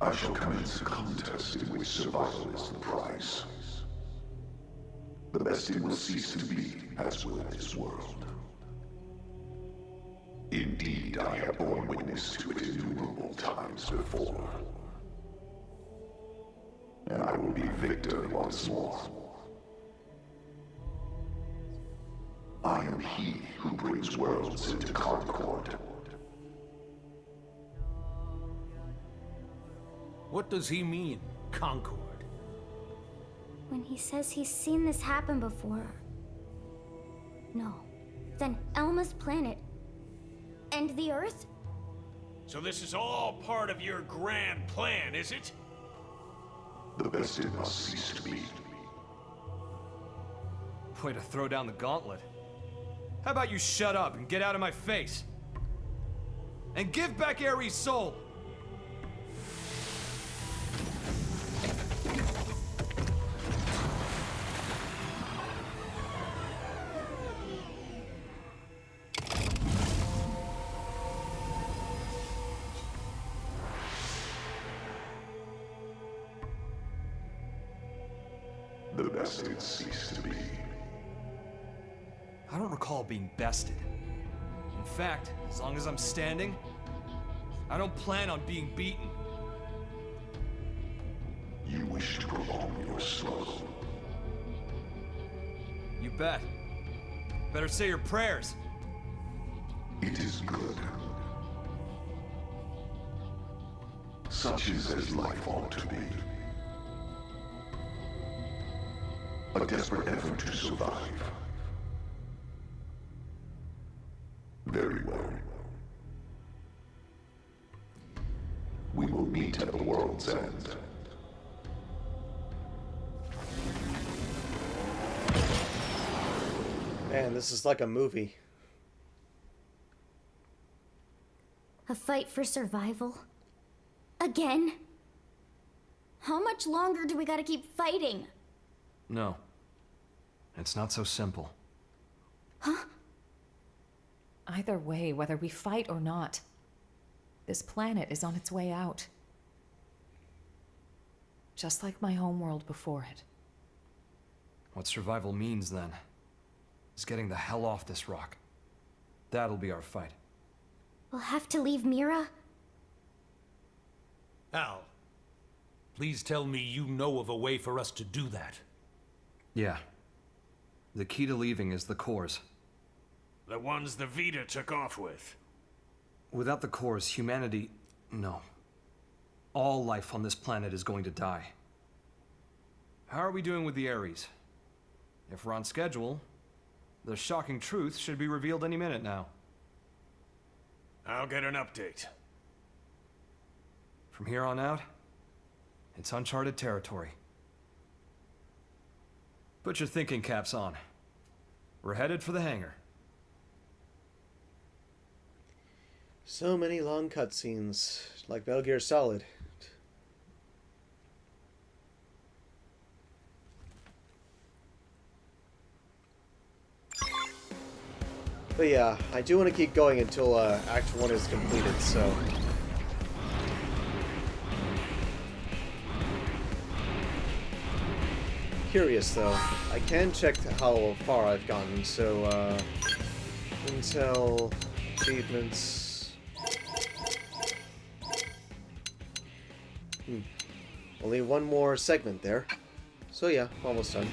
I shall commence a contest in which survival is the prize. The best it will cease to be, as will this world. Indeed, I have borne witness to it innumerable times before. And I will be victor once more. I am he who brings worlds into concord. What does he mean, Concord? When he says he's seen this happen before. No. Then Elma's planet. And the Earth? So this is all part of your grand plan, is it? The best it must cease to be. Way to throw down the gauntlet. How about you shut up and get out of my face? And give back Ares' soul! The best it ceased to be. I don't recall being bested. In fact, as long as I'm standing, I don't plan on being beaten. You wish to prolong your struggle. You bet. Better say your prayers. It is good. Such is as life ought to be. A desperate effort to survive. Very well. We will meet at the world's end. Man, this is like a movie. A fight for survival? Again? How much longer do we gotta keep fighting? No. It's not so simple. Huh? Either way, whether we fight or not, this planet is on its way out. Just like my homeworld before it. What survival means, then, is getting the hell off this rock. That'll be our fight. We'll have to leave Mira? Al, please tell me you know of a way for us to do that. Yeah. The key to leaving is the cores. The ones the Vita took off with. Without the cores, humanity... no. All life on this planet is going to die. How are we doing with the Ares? If we're on schedule, the shocking truth should be revealed any minute now. I'll get an update. From here on out, it's uncharted territory. Put your thinking caps on. We're headed for the hangar. So many long cutscenes, like Metal Gear Solid. But yeah, I do want to keep going until Act 1 is completed, so... Curious, though. I can check how far I've gotten, so, Intel, achievements... Only one more segment there. So yeah, almost done.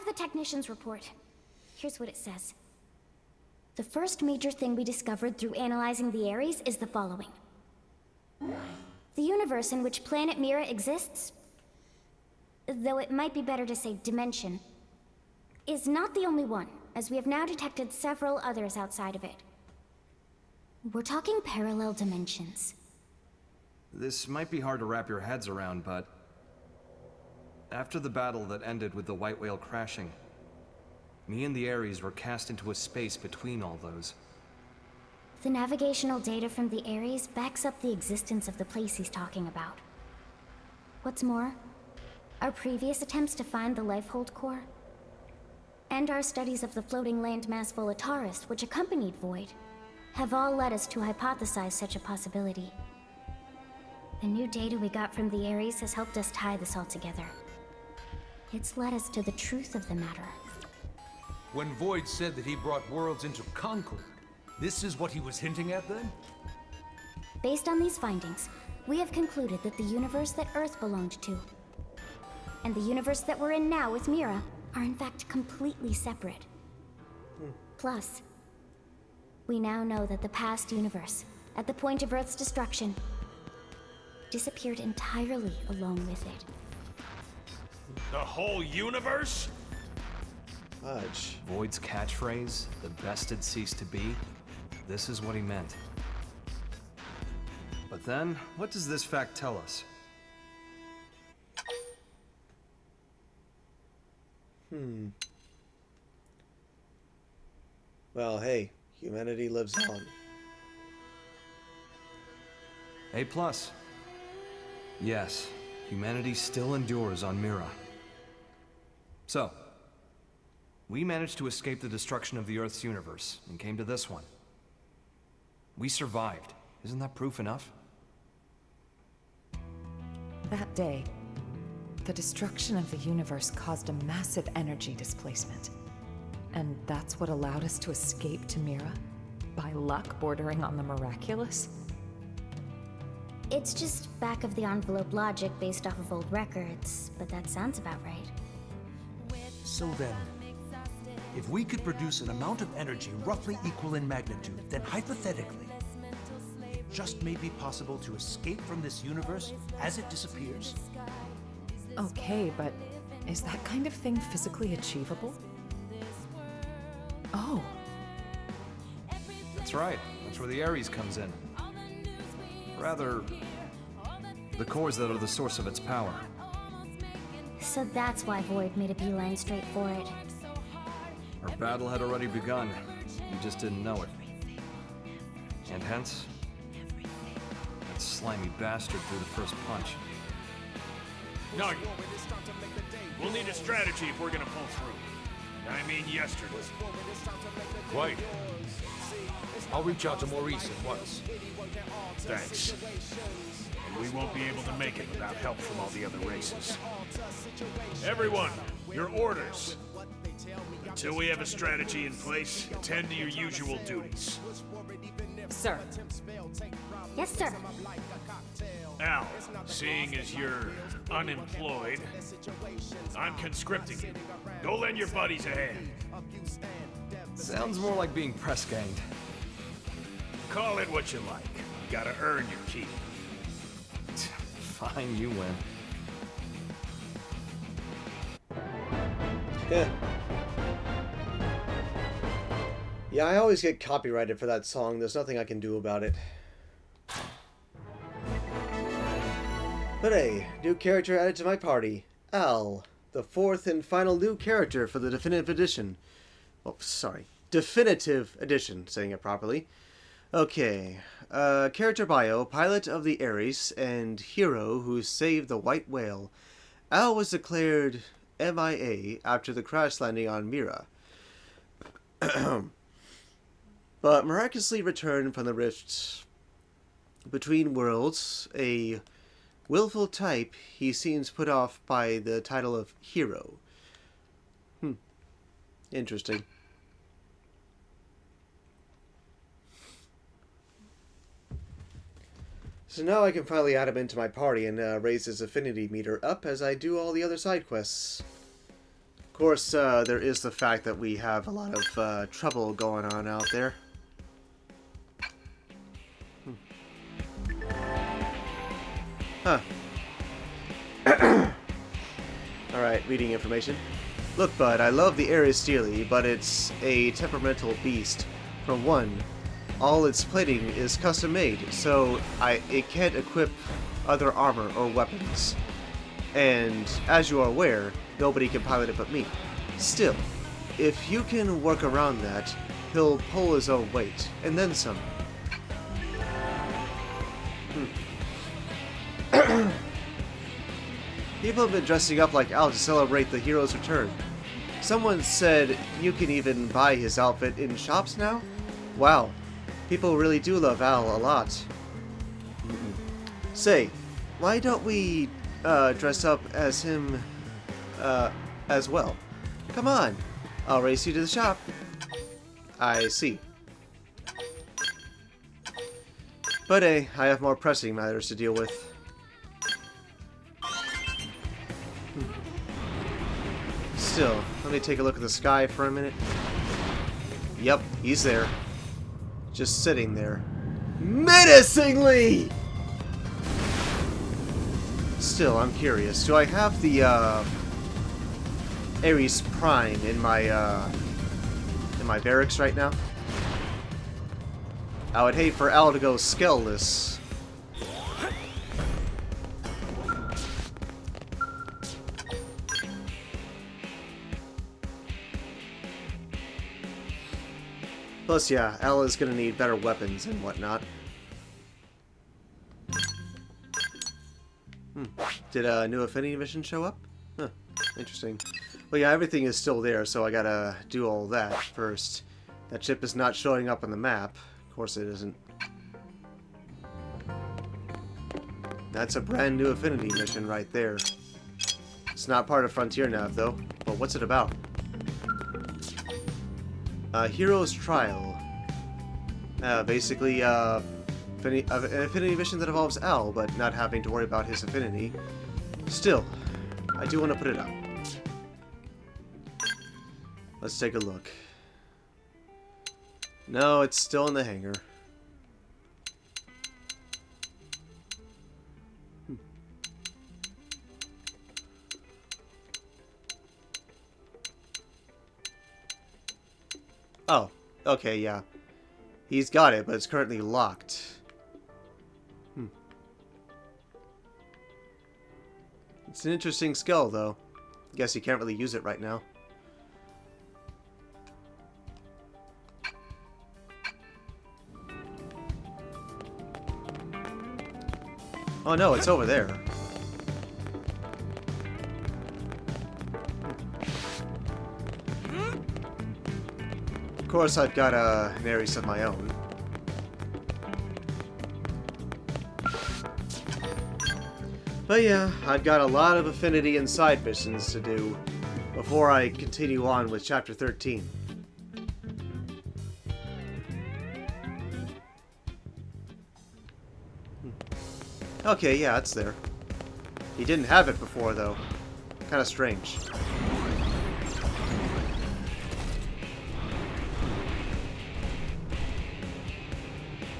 The technician's report. Here's what it says. The first major thing we discovered through analyzing the Ares is the following. The universe in which planet Mira exists, though it might be better to say dimension, is not the only one, as we have now detected several others outside of it. We're talking parallel dimensions. This might be hard to wrap your heads around, but... after the battle that ended with the White Whale crashing, me and the Ares were cast into a space between all those. The navigational data from the Ares backs up the existence of the place he's talking about. What's more, our previous attempts to find the Lifehold core, and our studies of the floating landmass Volataris, which accompanied Void, have all led us to hypothesize such a possibility. The new data we got from the Ares has helped us tie this all together. It's led us to the truth of the matter. When Void said that he brought worlds into Concord, this is what he was hinting at then? Based on these findings, we have concluded that the universe that Earth belonged to, and the universe that we're in now with Mira, are in fact completely separate. Plus, we now know that the past universe, at the point of Earth's destruction, disappeared entirely along with it. The whole universe? Fudge. Void's catchphrase, the best had ceased to be, this is what he meant. But then, what does this fact tell us? Well, hey, humanity lives on. A+. Yes, humanity still endures on Mira. So, we managed to escape the destruction of the Earth's universe and came to this one. We survived. Isn't that proof enough? That day, the destruction of the universe caused a massive energy displacement. And that's what allowed us to escape to Mira? By luck bordering on the miraculous? It's just back-of-the-envelope logic based off of old records, but that sounds about right. So then, if we could produce an amount of energy roughly equal in magnitude, then hypothetically, just may be possible to escape from this universe as it disappears? Okay, but is that kind of thing physically achievable? Oh. That's right. That's where the Ares comes in. Rather, the cores that are the source of its power. So that's why Void made a beeline straight for it. Our battle had already begun. You just didn't know it. And hence, that slimy bastard threw the first punch. No, we'll need a strategy if we're gonna pull through. I mean, yesterday. Quite. I'll reach out to Maurice at once. Thanks. And we won't be able to make it without help from all the other races. Everyone, your orders. Until we have a strategy in place, attend to your usual duties. Sir. Yes, sir. Al, seeing as you're unemployed, I'm conscripting you. Go lend your buddies a hand. Sounds more like being press-ganged. Call it what you like. You gotta earn your keep. Fine, you win. Yeah, I always get copyrighted for that song. There's nothing I can do about it. But hey, new character added to my party. Al, the fourth and final new character for the Definitive Edition. Oh, sorry. Definitive Edition, saying it properly. Okay. Character bio, pilot of the Ares and hero who saved the white whale. Al was declared MIA after the crash landing on Mira. But miraculously returned from the rift between worlds, a willful type, he seems put off by the title of hero. Interesting. So now I can finally add him into my party and raise his affinity meter up as I do all the other side quests. Of course, there is the fact that we have a lot of trouble going on out there. Huh. Alright, reading information. Look, bud, I love the Ares dearly, but it's a temperamental beast. For one, all its plating is custom made, so it can't equip other armor or weapons. And, as you are aware, nobody can pilot it but me. Still, if you can work around that, he'll pull his own weight, and then some. People have been dressing up like Al to celebrate the hero's return. Someone said you can even buy his outfit in shops now? Wow, people really do love Al a lot. Say, why don't we dress up as him as well? Come on, I'll race you to the shop. I see. But hey, I have more pressing matters to deal with. Still, let me take a look at the sky for a minute. Yep, he's there. Just sitting there. Menacingly! Still, I'm curious. Do I have the, Ares Prime in my barracks right now? I would hate for Al to go scaleless. Plus, yeah, Al is gonna need better weapons and whatnot. Did a new affinity mission show up? Huh, interesting. Well, yeah, everything is still there, so I gotta do all that first. That ship is not showing up on the map. Of course it isn't. That's a brand new affinity mission right there. It's not part of Frontier Nav, though. But what's it about? Hero's Trial. Basically, an affinity mission that involves Al, but not having to worry about his affinity. Still, I do want to put it up. Let's take a look. No, it's still in the hangar. Oh, okay, yeah. He's got it, but it's currently locked. It's an interesting skill, though. Guess you can't really use it right now. Oh no, it's over there. Of course, I've got an Ares of my own. But yeah, I've got a lot of affinity and side missions to do before I continue on with Chapter 13. Okay, yeah, it's there. He didn't have it before, though. Kind of strange.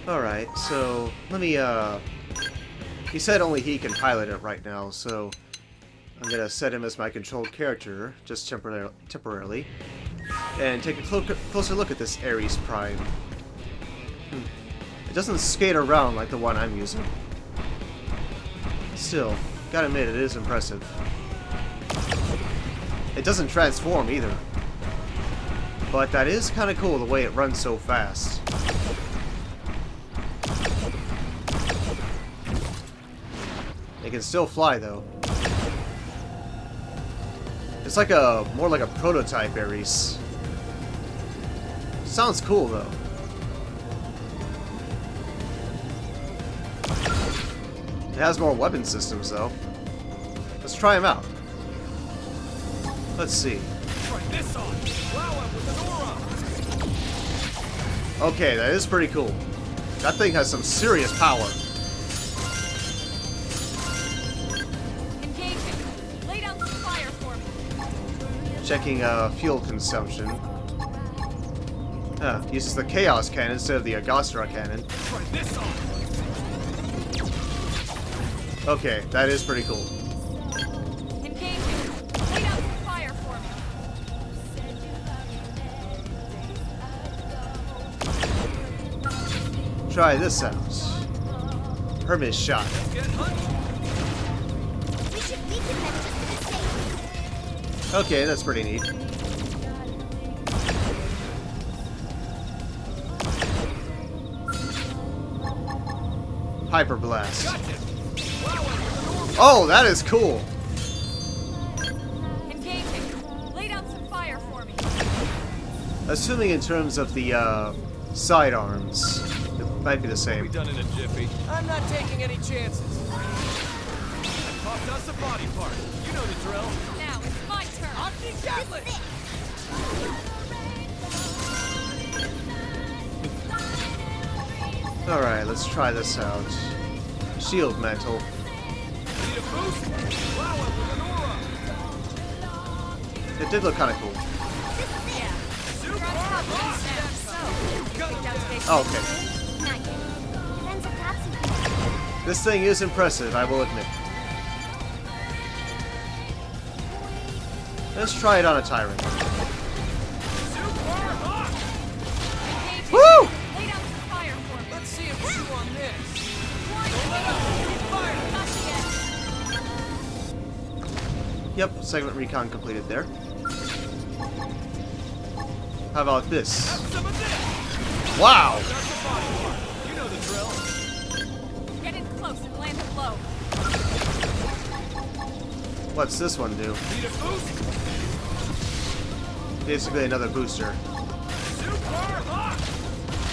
Alright, so let me, he said only he can pilot it right now, so I'm gonna set him as my controlled character, just temporarily, and take a closer look at this Ares Prime. It doesn't skate around like the one I'm using. Still, gotta admit, it is impressive. It doesn't transform either. But that is kind of cool the way it runs so fast. It can still fly though. It's like more like a prototype Ares. Sounds cool though. It has more weapon systems though. Let's try them out. Let's see. Okay, that is pretty cool. That thing has some serious power. Checking fuel consumption. Uses the Chaos Cannon instead of the Agostra Cannon. Okay, that is pretty cool. Try this out. Hermes shot. Okay, that's pretty neat. Hyper Blast. Oh, that is cool. Lay down some fire for me. Assuming in terms of the sidearms, it might be the same. Be done in a jiffy. I'm not taking any chances. Popped us a body part. You know the drill. Now it's my turn. Gatling. Alright, let's try this out. Shield Mantle. It did look kind of cool. Oh, okay. This thing is impressive, I will admit. Let's try it on a Tyrant. Woo! Let's see if you on this. Yep, segment recon completed there. How about this? Wow! You know the drill. Get in close and land it low. What's this one do? Basically another booster.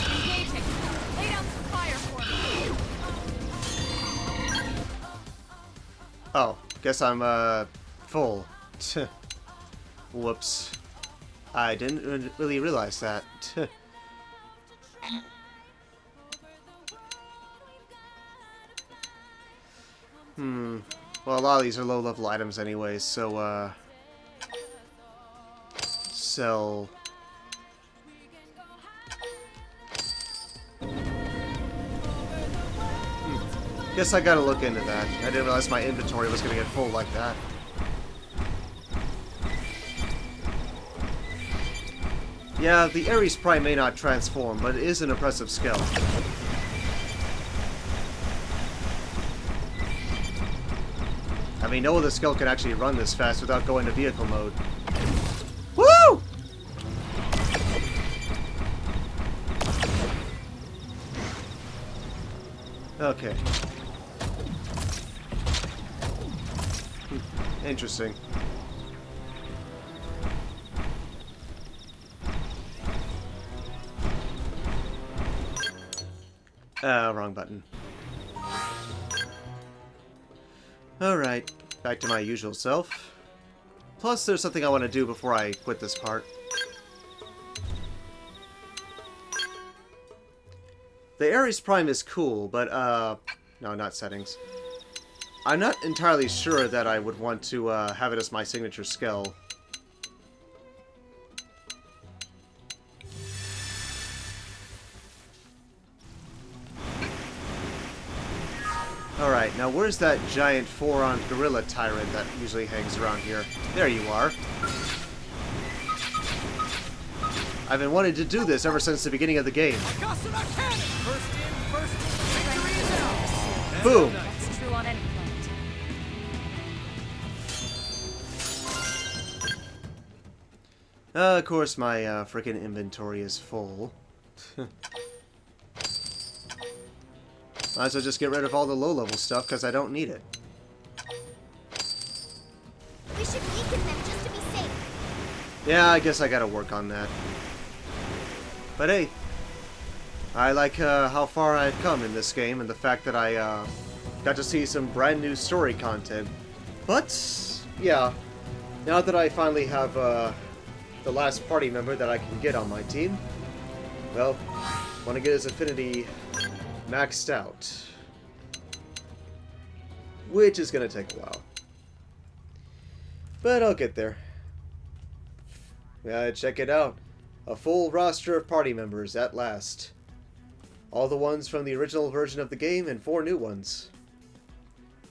Engaging. Lay down some fire for me. Oh, guess I'm full. Whoops. I didn't really realize that. Well, a lot of these are low-level items anyways, so, sell. Guess I gotta look into that. I didn't realize my inventory was gonna get full like that. Yeah, the Ares Prime may not transform, but it is an impressive skill. I mean, no other skill can actually run this fast without going to vehicle mode. Woo! Okay. Interesting. Wrong button. Alright, back to my usual self. Plus, there's something I want to do before I quit this part. The Ares Prime is cool, but, no, not settings. I'm not entirely sure that I would want to, have it as my signature skill. Alright, now where's that giant four-armed gorilla tyrant that usually hangs around here? There you are. I've been wanting to do this ever since the beginning of the game. Boom! That's true on any planet. Of course, my frickin' inventory is full. Might as well just get rid of all the low-level stuff, because I don't need it. We should weaken them just to be safe. Yeah, I guess I gotta work on that. But hey, I like how far I've come in this game, and the fact that I got to see some brand new story content. But, yeah, now that I finally have the last party member that I can get on my team, well, want to get his affinity maxed out, which is going to take a while. But I'll get there. Yeah, check it out. A full roster of party members at last. All the ones from the original version of the game and 4 new ones.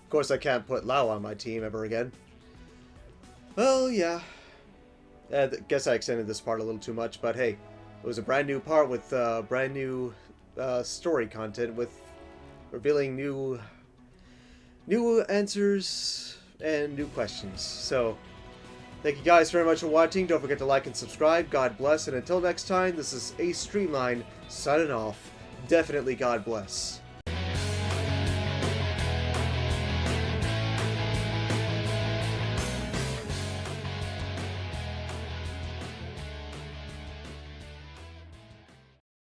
Of course, I can't put Lau on my team ever again. Well, yeah. I guess I extended this part a little too much, but hey, it was a brand new part with brand new story content with revealing new answers and new questions. So, thank you guys very much for watching. Don't forget to like and subscribe. God bless, and until next time, this is Ace Streamline signing off. Definitely God bless.